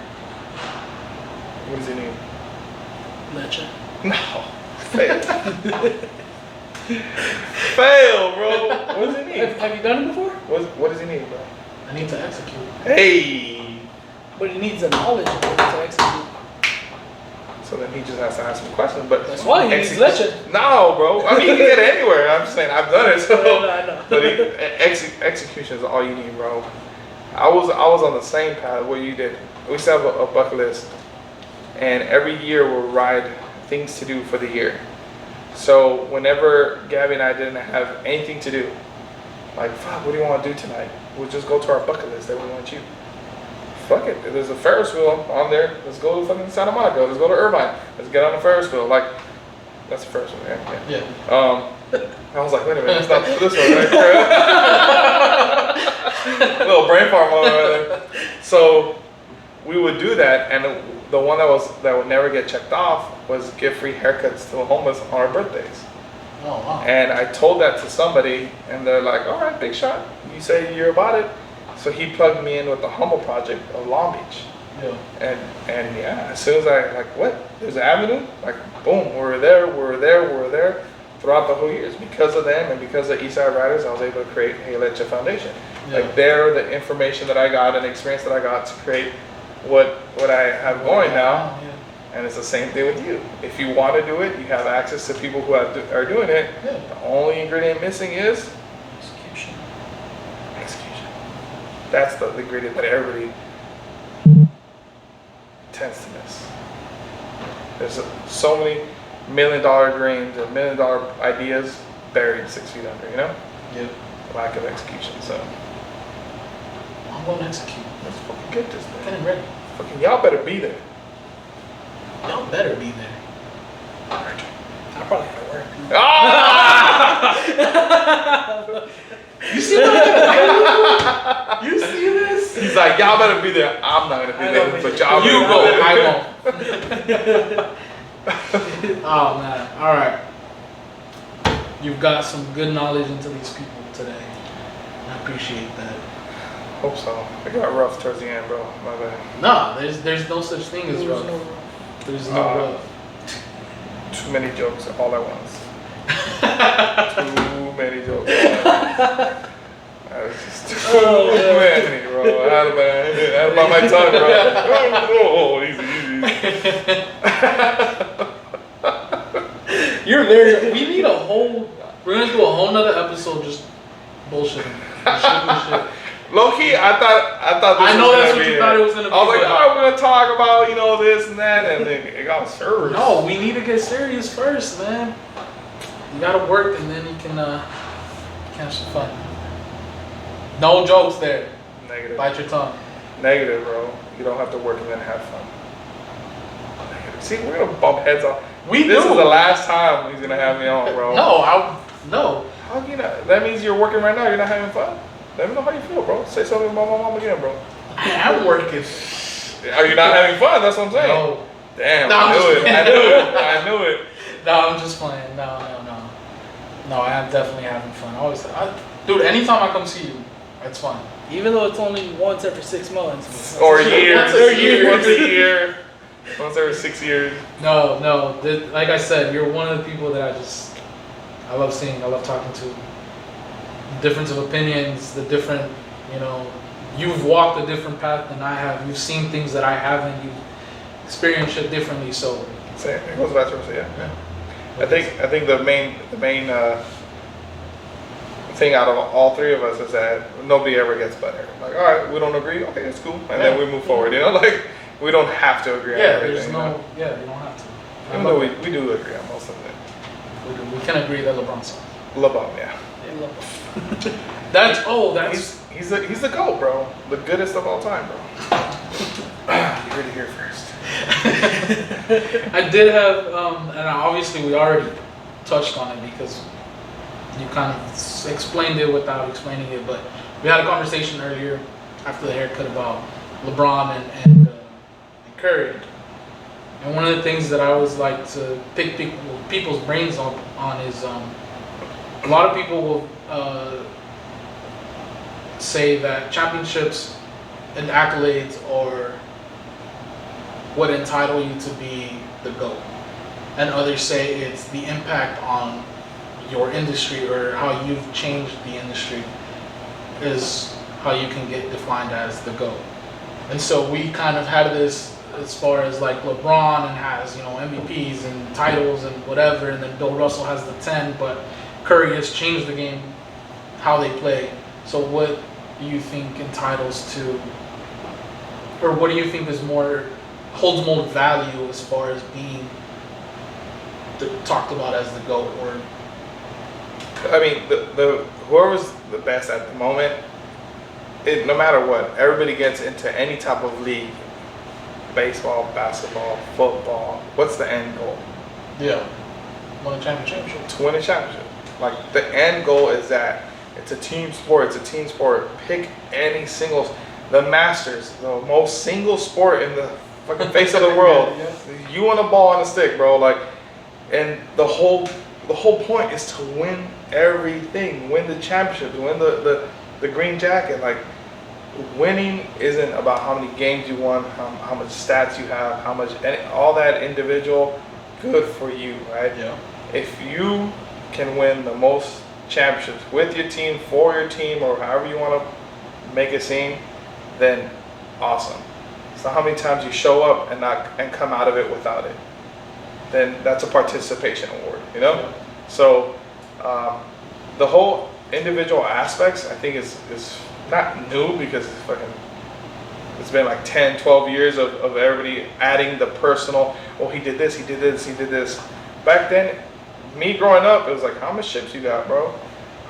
What does he need? Leche. No. Fail. Fail, bro. What does he need? Have you done it before? What does he need, bro? I need to execute. Hey. But he needs the knowledge of it to execute. So then he just has to ask some questions. But That's why he needs Leche. No, bro. I mean, you can get it anywhere. I'm just saying, I've done it. So. No, I know. But execution is all you need, bro. I was on the same path where you did. We used to have a bucket list, and every year we'll write things to do for the year. So whenever Gabby and I didn't have anything to do, like, fuck, what do you want to do tonight? We'll just go to our bucket list that we want you. Fuck it, there's a Ferris wheel on there. Let's go to fucking Santa Monica. Let's go to Irvine. Let's get on the Ferris wheel. Like, that's the Ferris wheel, yeah. I was like, wait a minute, it's not this one, right? Little brain fart moment right there. So we would do that, and the one that would never get checked off was give free haircuts to the homeless on our birthdays. Oh wow. And I told that to somebody, and they're like, all right, big shot. You say you're about it. So he plugged me in with the Humble Project of Long Beach. Yeah. And yeah, as soon as I, like, what? There's an avenue? Like, boom, we're there. Throughout the whole years, because of them and because of Eastside Riders, I was able to create Hey Leche Foundation. Yeah. Like, they're the information that I got and the experience that I got to create what I have going now. Yeah. And it's the same thing with you. If you want to do it, you have access to people who are doing it. Yeah. The only ingredient missing is Execution. execution. That's the ingredient that everybody tends to miss. There's so many $1 million dreams and $1 million ideas buried 6 feet under, you know? Yeah. Lack of execution, so. I'm going to execute. Let's fucking get this thing. Getting ready. Fucking y'all better be there. Y'all better be there. I probably gotta work. Ah! You see that? You see this? He's like, y'all better be there. I'm not gonna be there, but y'all You better go, be there. I won't. Oh man, alright. You've got some good knowledge into these people today. I appreciate that. Hope so. It got rough towards the end, bro. My bad. No, there's no such thing as There was rough. no There's no rough. Too many jokes all at once. Too many jokes all at once. That was just too many, bro. Out of my tongue, bro. Oh, easy. You're very. We need a whole. We're gonna do a whole nother episode just bullshitting. Shit. Low key, I thought this I know was that's gonna what be you it. thought it was gonna be. I was like, but- all right, we're gonna talk about this and that, and then it got serious. No, we need to get serious first, man. You gotta work and then you can catch the fun. No jokes there. Negative. Bite your tongue. Negative, bro. You don't have to work and then have fun. Negative. See, we're gonna bump heads off. This is the last time he's gonna have me on, bro. No. How can you not? That means you're working right now. You're not having fun. Let me know how you feel, bro. Say something about my mom again, bro. I am working. Are you not having fun? That's what I'm saying. No. Damn, No, I I'm knew just it. playing. I knew it. I knew it. No, I'm just playing. No. No, I am definitely having fun. Dude, anytime I come see you, it's fun. Even though it's only once every 6 months. Or years. Once a year. Once a year. Once every 6 years. No. Like I said, you're one of the people that I love seeing. I love talking to. Difference of opinions, the different, you've walked a different path than I have. You've seen things that I haven't. You've experienced shit differently. So Same. It goes vice versa. Yeah. I think the main thing out of all three of us is that nobody ever gets better. Like, all right, we don't agree. Okay, it's cool, and then we move forward. Like we don't have to agree on everything. You don't have to. Even though we do agree on most of it. We can agree that LeBron's son. LeBron, yeah. That's He's the GOAT, bro. The goodest of all time, bro. You heard it here first. I did have, and obviously we already touched on it because you kind of explained it without explaining it, but we had a conversation earlier after the haircut about LeBron and Curry. And one of the things that I always like to pick people's brains on is a lot of people will say that championships and accolades are what entitle you to be the GOAT. And others say it's the impact on your industry or how you've changed the industry is how you can get defined as the GOAT. And so we kind of had this as far as like LeBron and has, MVPs and titles and whatever, and then Bill Russell has the 10, but Curry has changed the game, how they play. So what do you think entitles to, or what do you think holds more value as far as being talked about as the GOAT? Or I mean, the whoever's the best at the moment, no matter what, everybody gets into any type of league, baseball, basketball, football. What's the end goal? Yeah, win a championship. To win a championship. Like the end goal is that it's a team sport. It's a team sport. Pick any singles. The Masters, the most single sport in the fucking face of the world. Yeah. You want a ball on a stick, bro. Like, and the whole point is to win everything. Win the championships. Win the green jacket. Like, winning isn't about how many games you won, how much stats you have, all that individual. Good for you, right? Yeah. If you can win the most championships with your team, for your team, or however you want to make it seem, then awesome. So how many times you show up and come out of it without it, then that's a participation award, Yeah. So the whole individual aspects, I think is not new because it's been like 10, 12 years of everybody adding the personal, he did this, he did this, he did this. Back then, me growing up, it was like, how much chips you got, bro?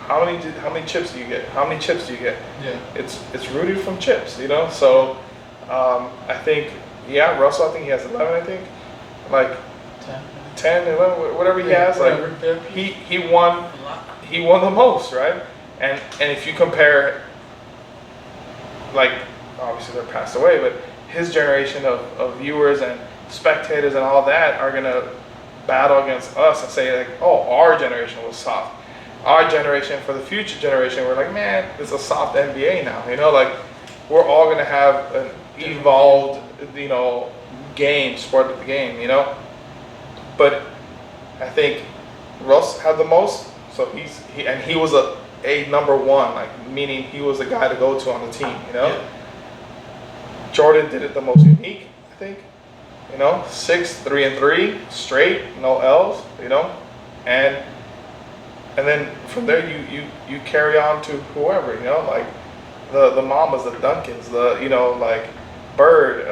How many chips do you get? How many chips do you get? Yeah. It's rooted from chips, So I think, Russell, I think he has 11, I think. Like 10, 11, whatever he has. Like he won the most, right? And if you compare, like, obviously they're passed away, but his generation of viewers and spectators and all that are gonna battle against us and say like, our generation was soft. our generation, for the future generation, we're like, man, it's a soft NBA now. You know, like we're all gonna have an evolved, you know, sport of the game. You know, but I think Russ had the most, so he was a number one, like meaning he was the guy to go to on the team. You know, Jordan did it the most unique, I think. You know, 3 straight, no L's. You know, and then from there you carry on to whoever. You know, like the Mamas, the Duncans, the you know like Bird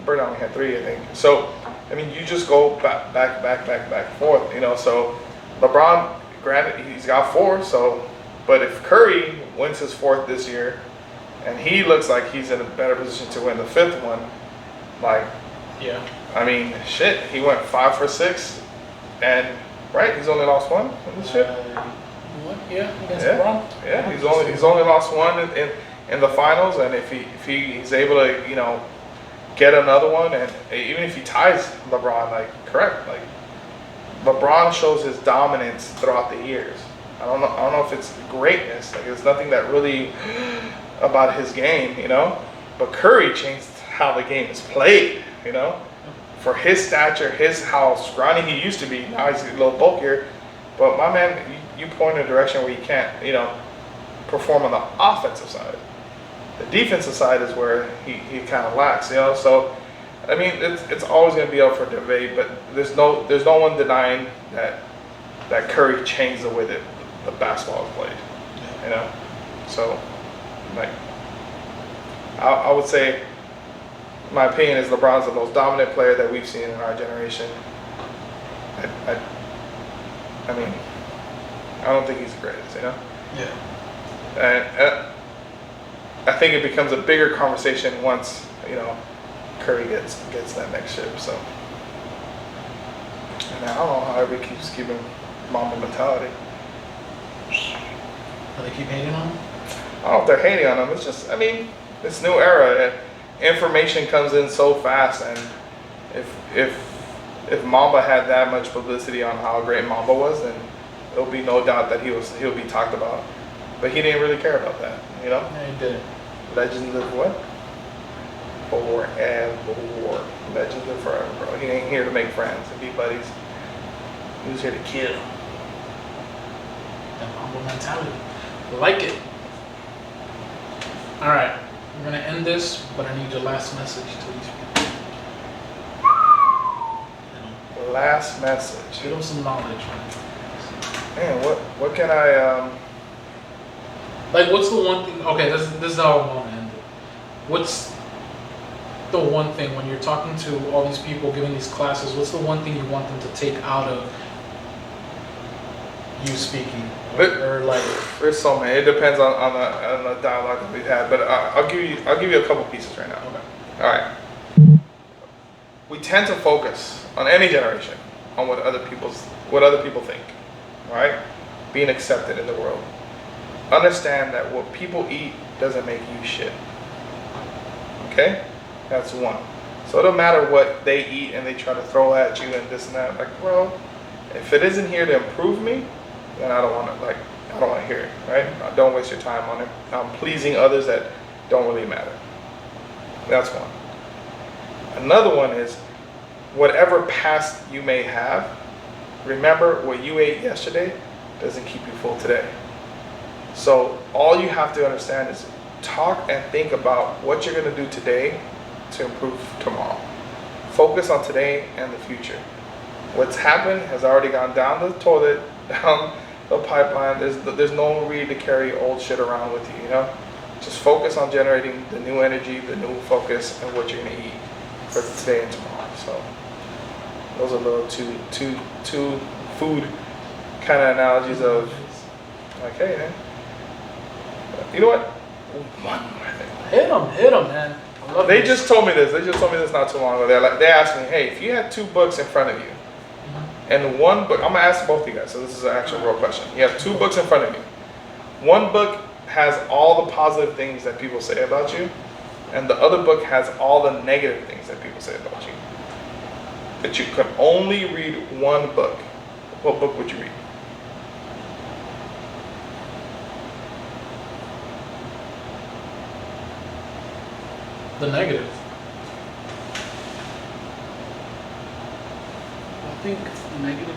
only had 3, I think. So I mean, you just go back forth. You know, so LeBron, granted, he's got 4. So, but if Curry wins his 4th this year, and he looks like he's in a better position to win the 5th one, like, yeah, I mean, shit, he went 5 for 6, and right, he's only lost 1 in this shit. Against LeBron. Yeah, he's only lost 1 in the finals, and if he's able to, you know, get another one, and even if he ties LeBron, like correct, like LeBron shows his dominance throughout the years. I don't know if it's greatness, like there's nothing that really about his game, you know. But Curry changed how the game is played, you know. For his stature, how scrawny he used to be, now he's a little bulkier. But my man, you point in a direction where you can't, you know, perform on the offensive side. The defensive side is where he kind of lacks, you know. So, I mean, it's always going to be up for debate, but there's no one denying that Curry changed the way that the basketball is played, you know. So, like, I would say, my opinion is LeBron's the most dominant player that we've seen in our generation. I mean, I don't think he's the greatest, you know. Yeah. And I think it becomes a bigger conversation once, you know, Curry gets that next chip. So, and I don't know how everybody keeps keeping Mamba mentality. Do they keep hating on him? I don't know if they're hating on him. It's just, I mean, this new era, information comes in so fast, and if Mamba had that much publicity on how great Mamba was, then there'll be no doubt that he'll be talked about. But he didn't really care about that, you know? Yeah, he didn't. Legends live what? Forever. Legends live forever, bro. He ain't here to make friends and be buddies. He was here to kill. That humble mentality. I like it. All right, we're gonna end this, but I need your last message to these people. Last message. Give them some knowledge, Man, what can I Like, what's the one thing? Okay, this is how I want to end it. What's the one thing when you're talking to all these people, giving these classes? What's the one thing you want them to take out of you speaking, or like? There's so many. It depends on the dialogue that we've had, but I'll give you a couple pieces right now. Okay. All right. We tend to focus on any generation on what other people think, right? Being accepted in the world. Understand that what people eat doesn't make you shit. Okay? That's one. So it don't matter what they eat and they try to throw at you and this and that. Like, bro, if it isn't here to improve me, then I don't want to hear it, right? Don't waste your time on it. Pleasing others that don't really matter. That's one. Another one is, whatever past you may have, remember what you ate yesterday doesn't keep you full today. So all you have to understand is talk and think about what you're going to do today to improve tomorrow. Focus on today and the future. What's happened has already gone down the toilet, down the pipeline. There's no need to carry old shit around with you, you know? Just focus on generating the new energy, the new focus, and what you're going to eat for today and tomorrow. So those are little two food kind of analogies of, like, hey, man. You know what? One more thing. Hit them, man. I love They this. just told me this. Not too long ago. They asked me, hey, if you had 2 books in front of you, and one book, I'm gonna ask both of you guys. So this is an actual real question. You have 2 books in front of you. One book has all the positive things that people say about you, and the other book has all the negative things that people say about you. But you can only read one book. What book would you read? The negative. I think negative.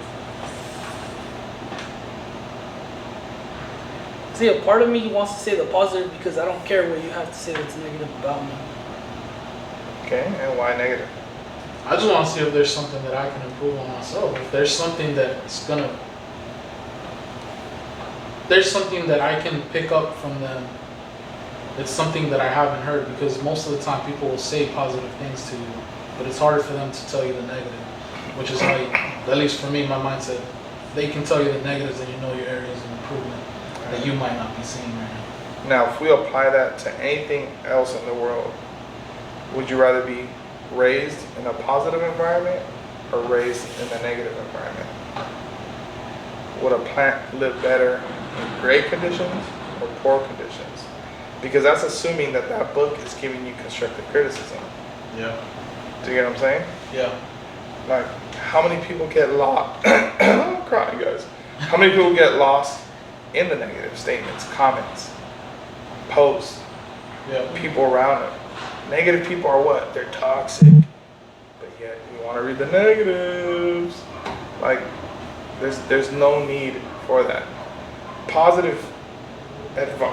See, a part of me wants to say the positive because I don't care what you have to say that's negative about me. Okay, and why negative? I just want to see if there's something that I can improve on myself. If there's something that's gonna, there's something that I can pick up from them. It's something that I haven't heard, because most of the time people will say positive things to you, but it's harder for them to tell you the negative, which is why, at least for me, my mindset, they can tell you the negatives and you know your areas of improvement that you might not be seeing right now. Now, if we apply that to anything else in the world, would you rather be raised in a positive environment or raised in a negative environment? Would a plant live better in great conditions or poor conditions? Because that's assuming that that book is giving you constructive criticism. Yeah. Do you get what I'm saying? Yeah. Like, how many people get lost? I'm crying, guys. How many people get lost in the negative statements, comments, posts, Yeah. people around them? Negative people are what? They're toxic. But yet we want to read the negatives. Like, there's no need for that. Positive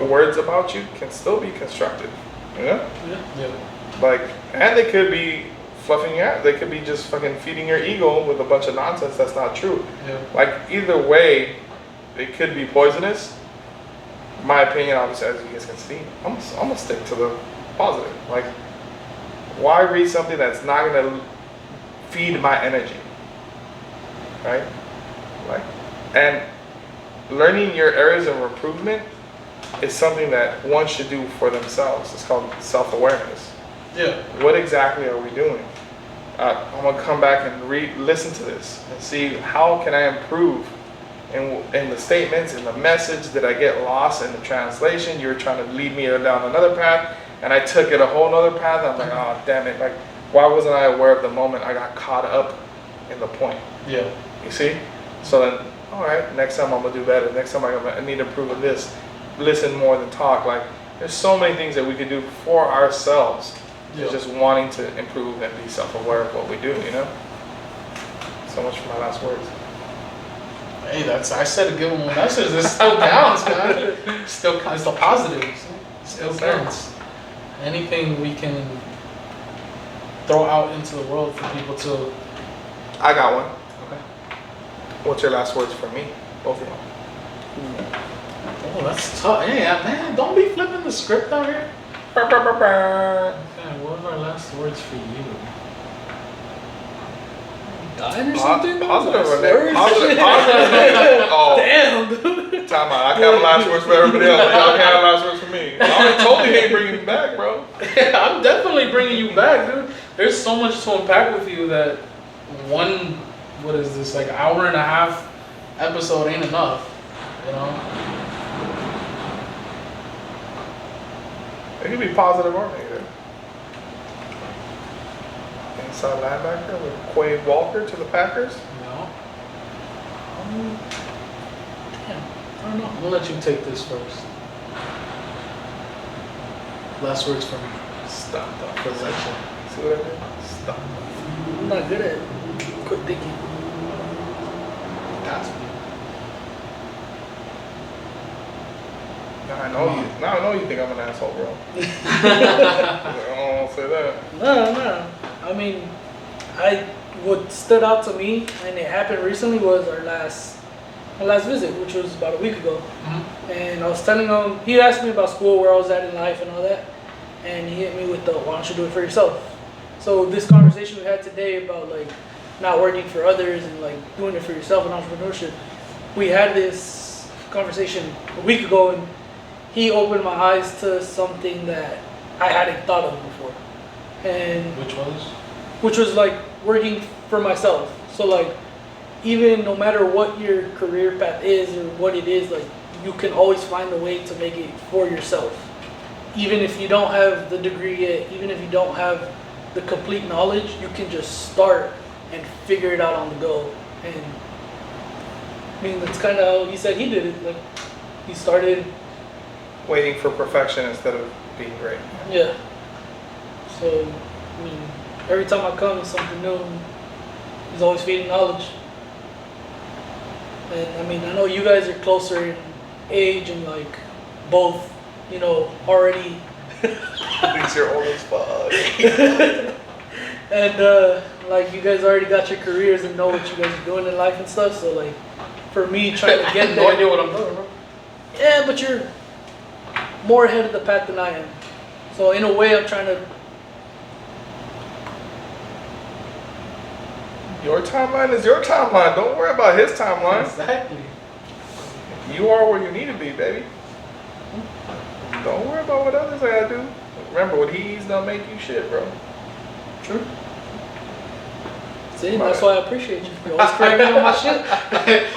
words about you can still be constructive. Yeah? Yeah. Like, and they could be fluffing you out. They could be just fucking feeding your ego with a bunch of nonsense that's not true. Yeah. Like, either way, it could be poisonous. My opinion, obviously, as you guys can see, I'm gonna stick to the positive. Like, why read something that's not gonna feed my energy, right? Like, and learning your areas of improvement is something that one should do for themselves. It's called self-awareness. Yeah. What exactly are we doing? I'm gonna come back and listen to this and see how can I improve in the statements, in the message. Did I get lost in the translation? You were trying to lead me down another path, and I took it a whole nother path. I'm like, oh damn it! Like, why wasn't I aware of the moment I got caught up in the point? Yeah. You see? So then, all right, next time I'm gonna do better. Next time I need to improve in this. Listen more than talk. Like, there's so many things that we can do for ourselves. Yeah. It's just wanting to improve and be self-aware of what we do, you know? So much for my last words. Hey, I said a good one. Message. It still counts, man. It's still positive. Still counts. Anything we can throw out into the world for people to. I got one. Okay. What's your last words for me? Both of them. Oh, that's tough. Hey, man, don't be flipping the script out here. Okay, what are our last words for you? Dying or something? Positive or Last negative? words? Positive. Oh, Damn, dude. time out. I can't have last words for everybody else. Y'all can't have last words for me. I already told you he ain't bringing me back, bro. I'm definitely bringing you back, dude. There's so much to unpack with you that what is this, like hour and a half episode ain't enough, you know? It could be positive or negative. Inside linebacker with Quay Walker to the Packers. No. Damn, I don't know. I'm gonna let you take this first. Last words for me. Stop that. For Leche. See what I did? Stop. I'm not good at quick thinking. Got to be. Now I know you think I'm an asshole, bro. I don't want to say that. No. I mean, what stood out to me, and it happened recently, was our last visit, which was about a week ago. Mm-hmm. And I was telling him, he asked me about school, where I was at in life and all that. And he hit me with the, why don't you do it for yourself? So this conversation we had today about like not working for others and like doing it for yourself and entrepreneurship, we had this conversation a week ago, and he opened my eyes to something that I hadn't thought of before. And which was like working for myself. So like, even no matter what your career path is or what it is, like you can always find a way to make it for yourself. Even if you don't have the degree yet, even if you don't have the complete knowledge, you can just start and figure it out on the go. And I mean, that's kind of how he said he did it. Like, he started Waiting for perfection instead of being great. Yeah. So, I mean, every time I come, it's something new. He's always feeding knowledge. And I mean, I know you guys are closer in age and like both, you know, already. Thinks you're old as fuck. And like you guys already got your careers and know what you guys are doing in life and stuff. So like, for me trying to get No there. idea what I'm doing, bro. Yeah, but you're more ahead of the pack than I am. So in a way, I'm trying to. Your timeline is your timeline. Don't worry about his timeline. Exactly. You are where you need to be, baby. Don't worry about what others gotta do. Remember, what he eats don't make you shit, bro. True. See, that's why I appreciate you. You always correct me on my shit.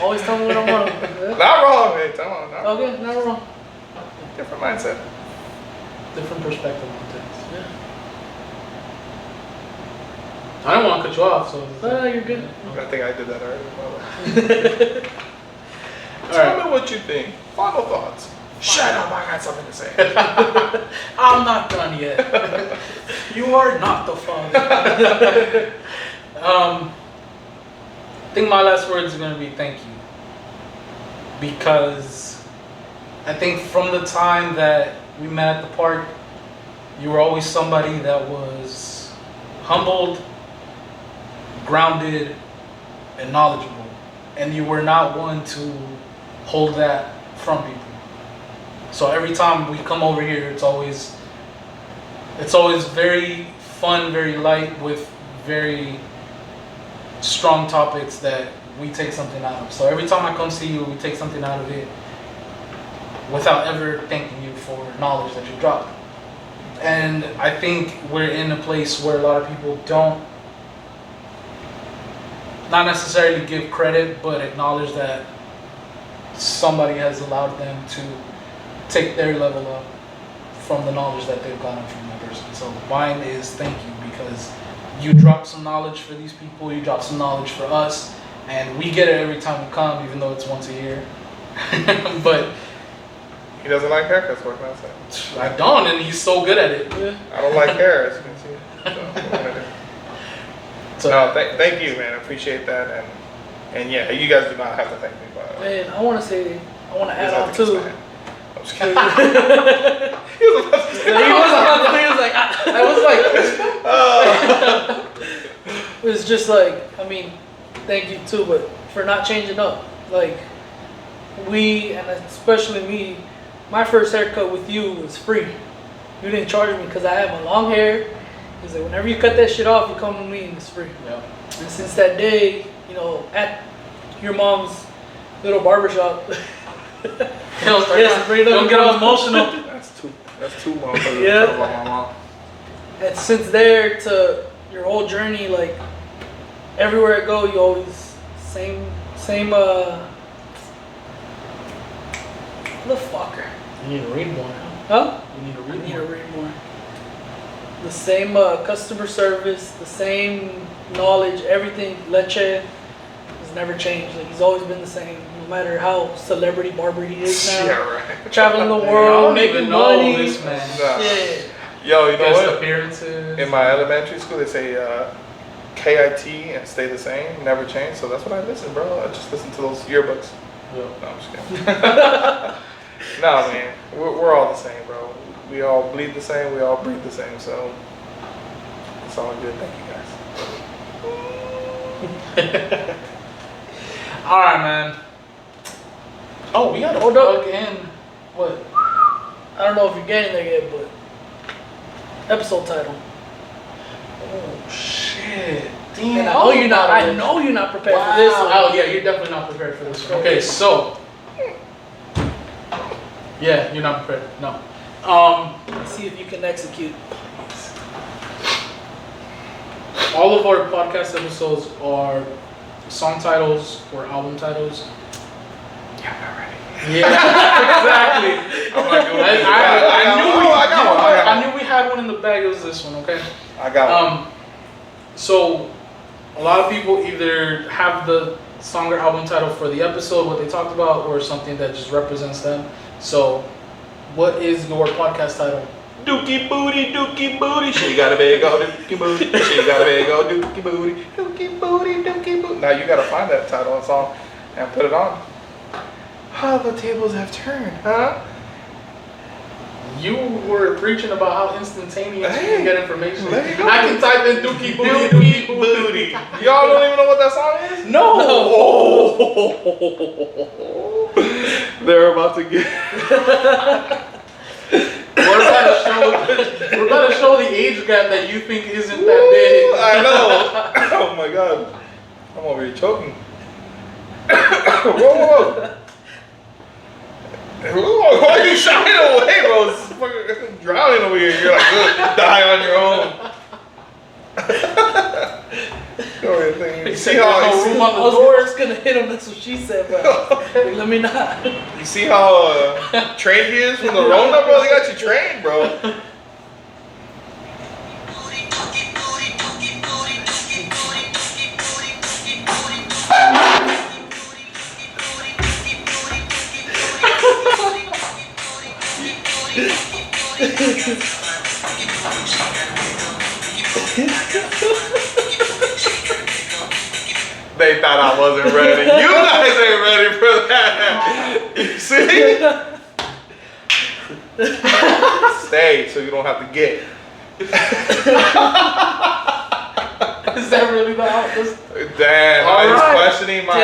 Always tell me what I'm wrong. Yeah. Not wrong, man. Come on, not wrong. Okay, not wrong. Different mindset. Different perspective on things. Yeah. I don't want to cut you off, so. You're good. I think I did that earlier. Tell me what you think. Final thoughts. Shut up, I got something to say. I'm not done yet. You are not the father. I think my last words are going to be thank you. Because I think from the time that we met at the park, you were always somebody that was humbled, grounded, and knowledgeable. And you were not one to hold that from people. So every time we come over here, it's always very fun, very light, with very strong topics that we take something out of. So every time I come see you, we take something out of it without ever thanking you for knowledge that you dropped. And I think we're in a place where a lot of people don't, not necessarily give credit, but acknowledge that somebody has allowed them to take their level up from the knowledge that they've gotten from that person. So mine is thank you, because you drop some knowledge for these people, you drop some knowledge for us, and we get it every time we come, even though it's once a year. But He doesn't like haircuts, what can I say? I don't, and he's so good at it. Yeah. I don't like hair, as you can see. So, what am I gonna do? So No, thank you, man. I appreciate that. And yeah, you guys do not have to thank me, but Man, I want to add on I'm too. just kidding. He was about to say, he was like, I was like, it's just like, I mean, thank you too, but for not changing up. Like, we, and especially me, my first haircut with you was free. You didn't charge me because I had my long hair. He's like, whenever you cut that shit off, you come with me and it's free. yeah. And since that day, you know, at your mom's little barbershop, Don't get all emotional. That's too motherfuckers. Yeah. Talk about my mom. and since there to your whole journey, like, everywhere I go, you always, same, motherfucker. You need to read more. Huh? You need to I read need more. to read more. The same customer service, the same knowledge, everything. Leche has never changed. Like, he's always been the same, no matter how celebrity barber he is now. Yeah, right. Traveling the I world, don't making even know money. this man. Nah. Yeah. Yo, you know Guest what? appearances. In my elementary school, they say KIT and stay the same, never change. So that's what I listen, bro. I just listen to those yearbooks. Yeah. No, I'm just kidding. No, man, we're all the same, bro. We all bleed the same. We all breathe the same. So it's all good. Thank you, guys. All right, man. Oh, we gotta Hold up. plug in. What? I don't know if you're getting there yet, but episode title. Oh shit! Damn. And I know you're not prepared for this one. Oh yeah, you're definitely not prepared for this one. Okay, so yeah, you're not prepared. No. Let's see if you can execute. All of our podcast episodes are song titles or album titles. Yeah, I'm not ready. Yeah, exactly. I'm not doing it. I knew we had one in the bag. It was this one, okay? I got one. So a lot of people either have the song or album title for the episode, what they talked about, or something that just represents them. So, what is your podcast title Dookie Booty. She got a big old Dookie Booty. She got a big old Dookie Booty. Dookie Booty. Now you gotta find that title and song and put it on. How the tables have turned, huh? You were preaching about how instantaneous you can get information. There you go. I can type in Dookie Booty. Y'all don't even know what that song is? No. They're about to get. We're about to show the age gap that you think isn't that big. I know. Oh my god. I'm over here choking. Whoa. Why are you shying away, bro? It's fucking drowning over here. You're like, good, die on your own. You see how I was just gonna hit him. That's what she said, but like, let me not. You see how trained he is from the Rona, bro? They got you trained, bro. They thought I wasn't ready. You guys ain't ready for that. You see? Stay so you don't have to get. Is that really the outfit? Damn, All he's right. questioning my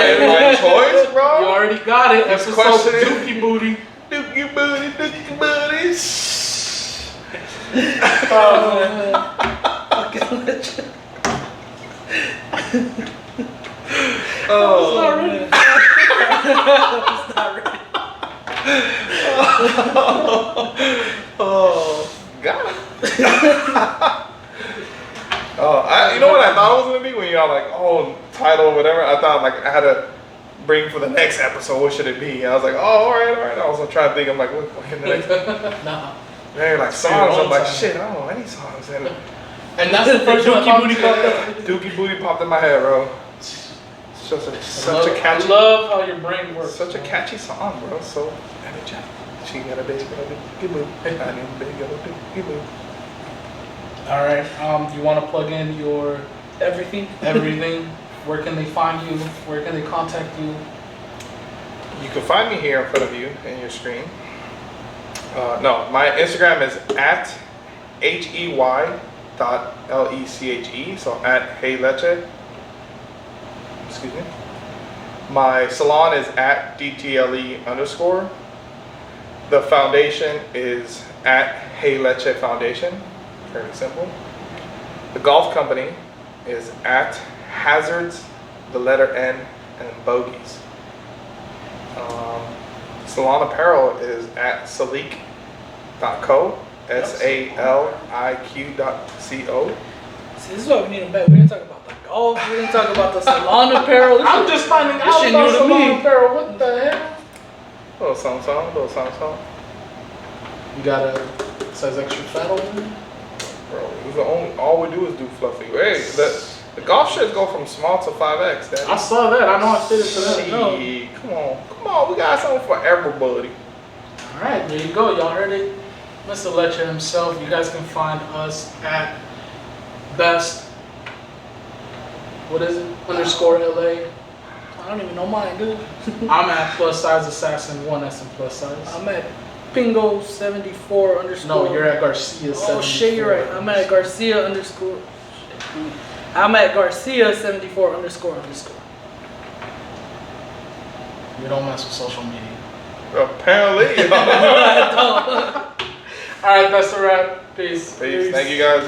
choice, bro. You already got it. He's Episode questioning. Dookie Booty. Dookie Booty. Oh man. Fucking Leche. Oh, man. It's not ready. Oh, got it. Oh, you know what I thought it was gonna be when y'all like, oh, title or whatever. I thought like I had to bring for the next episode. What should it be? And I was like, oh, all right. I was trying to think. I'm like, what in the next? Nah. They're like So your songs. I'm own like, time. shit, I don't know any songs. And that's the first one. Dookie Booty popped up. Dookie Booty popped in my head, bro. It's just such a catchy. I love how your brain works. Such a catchy song, bro. So energetic. She got a big Dookie Booty. I need a big Dookie Booty. All right. You want to plug in your Everything. everything? Where can they find you? Where can they contact you? You can find me here in front of you in your screen. No, my Instagram is at hey.leche. So at heyleche. Excuse me. My salon is at DTLE_. The foundation is at Hey Leche Foundation. Very simple. The golf company is at Hazards, the letter N, and Bogies. Salon apparel is at saliq.co, SALIQ.co. See, this is what we need to bet. We didn't talk about the golf. We didn't talk about the salon apparel. I'm just finding out shit about new to salon me. apparel. What the hell? Little song. You got a size extra fat over there? Bro, it's the only, all we do is do fluffy. Hey, the golf shirts go from small to 5X, Daddy. I saw that. I know I fitted to that. No. Shit, come on, we got something for everybody. All right, there you go. Y'all heard it. Mr. Leche himself. You guys can find us at best. What is it? _LA. I don't even know mine, dude. I'm at +size_assassin 1S and +size. I'm at Pingo 74 _. No, you're at Garcia 74. Oh shit, you're right. I'm at Garcia _. I'm at Garcia 74 __. You don't mess with social media. Apparently. All right, that's a wrap. Peace. Peace. Thank you guys.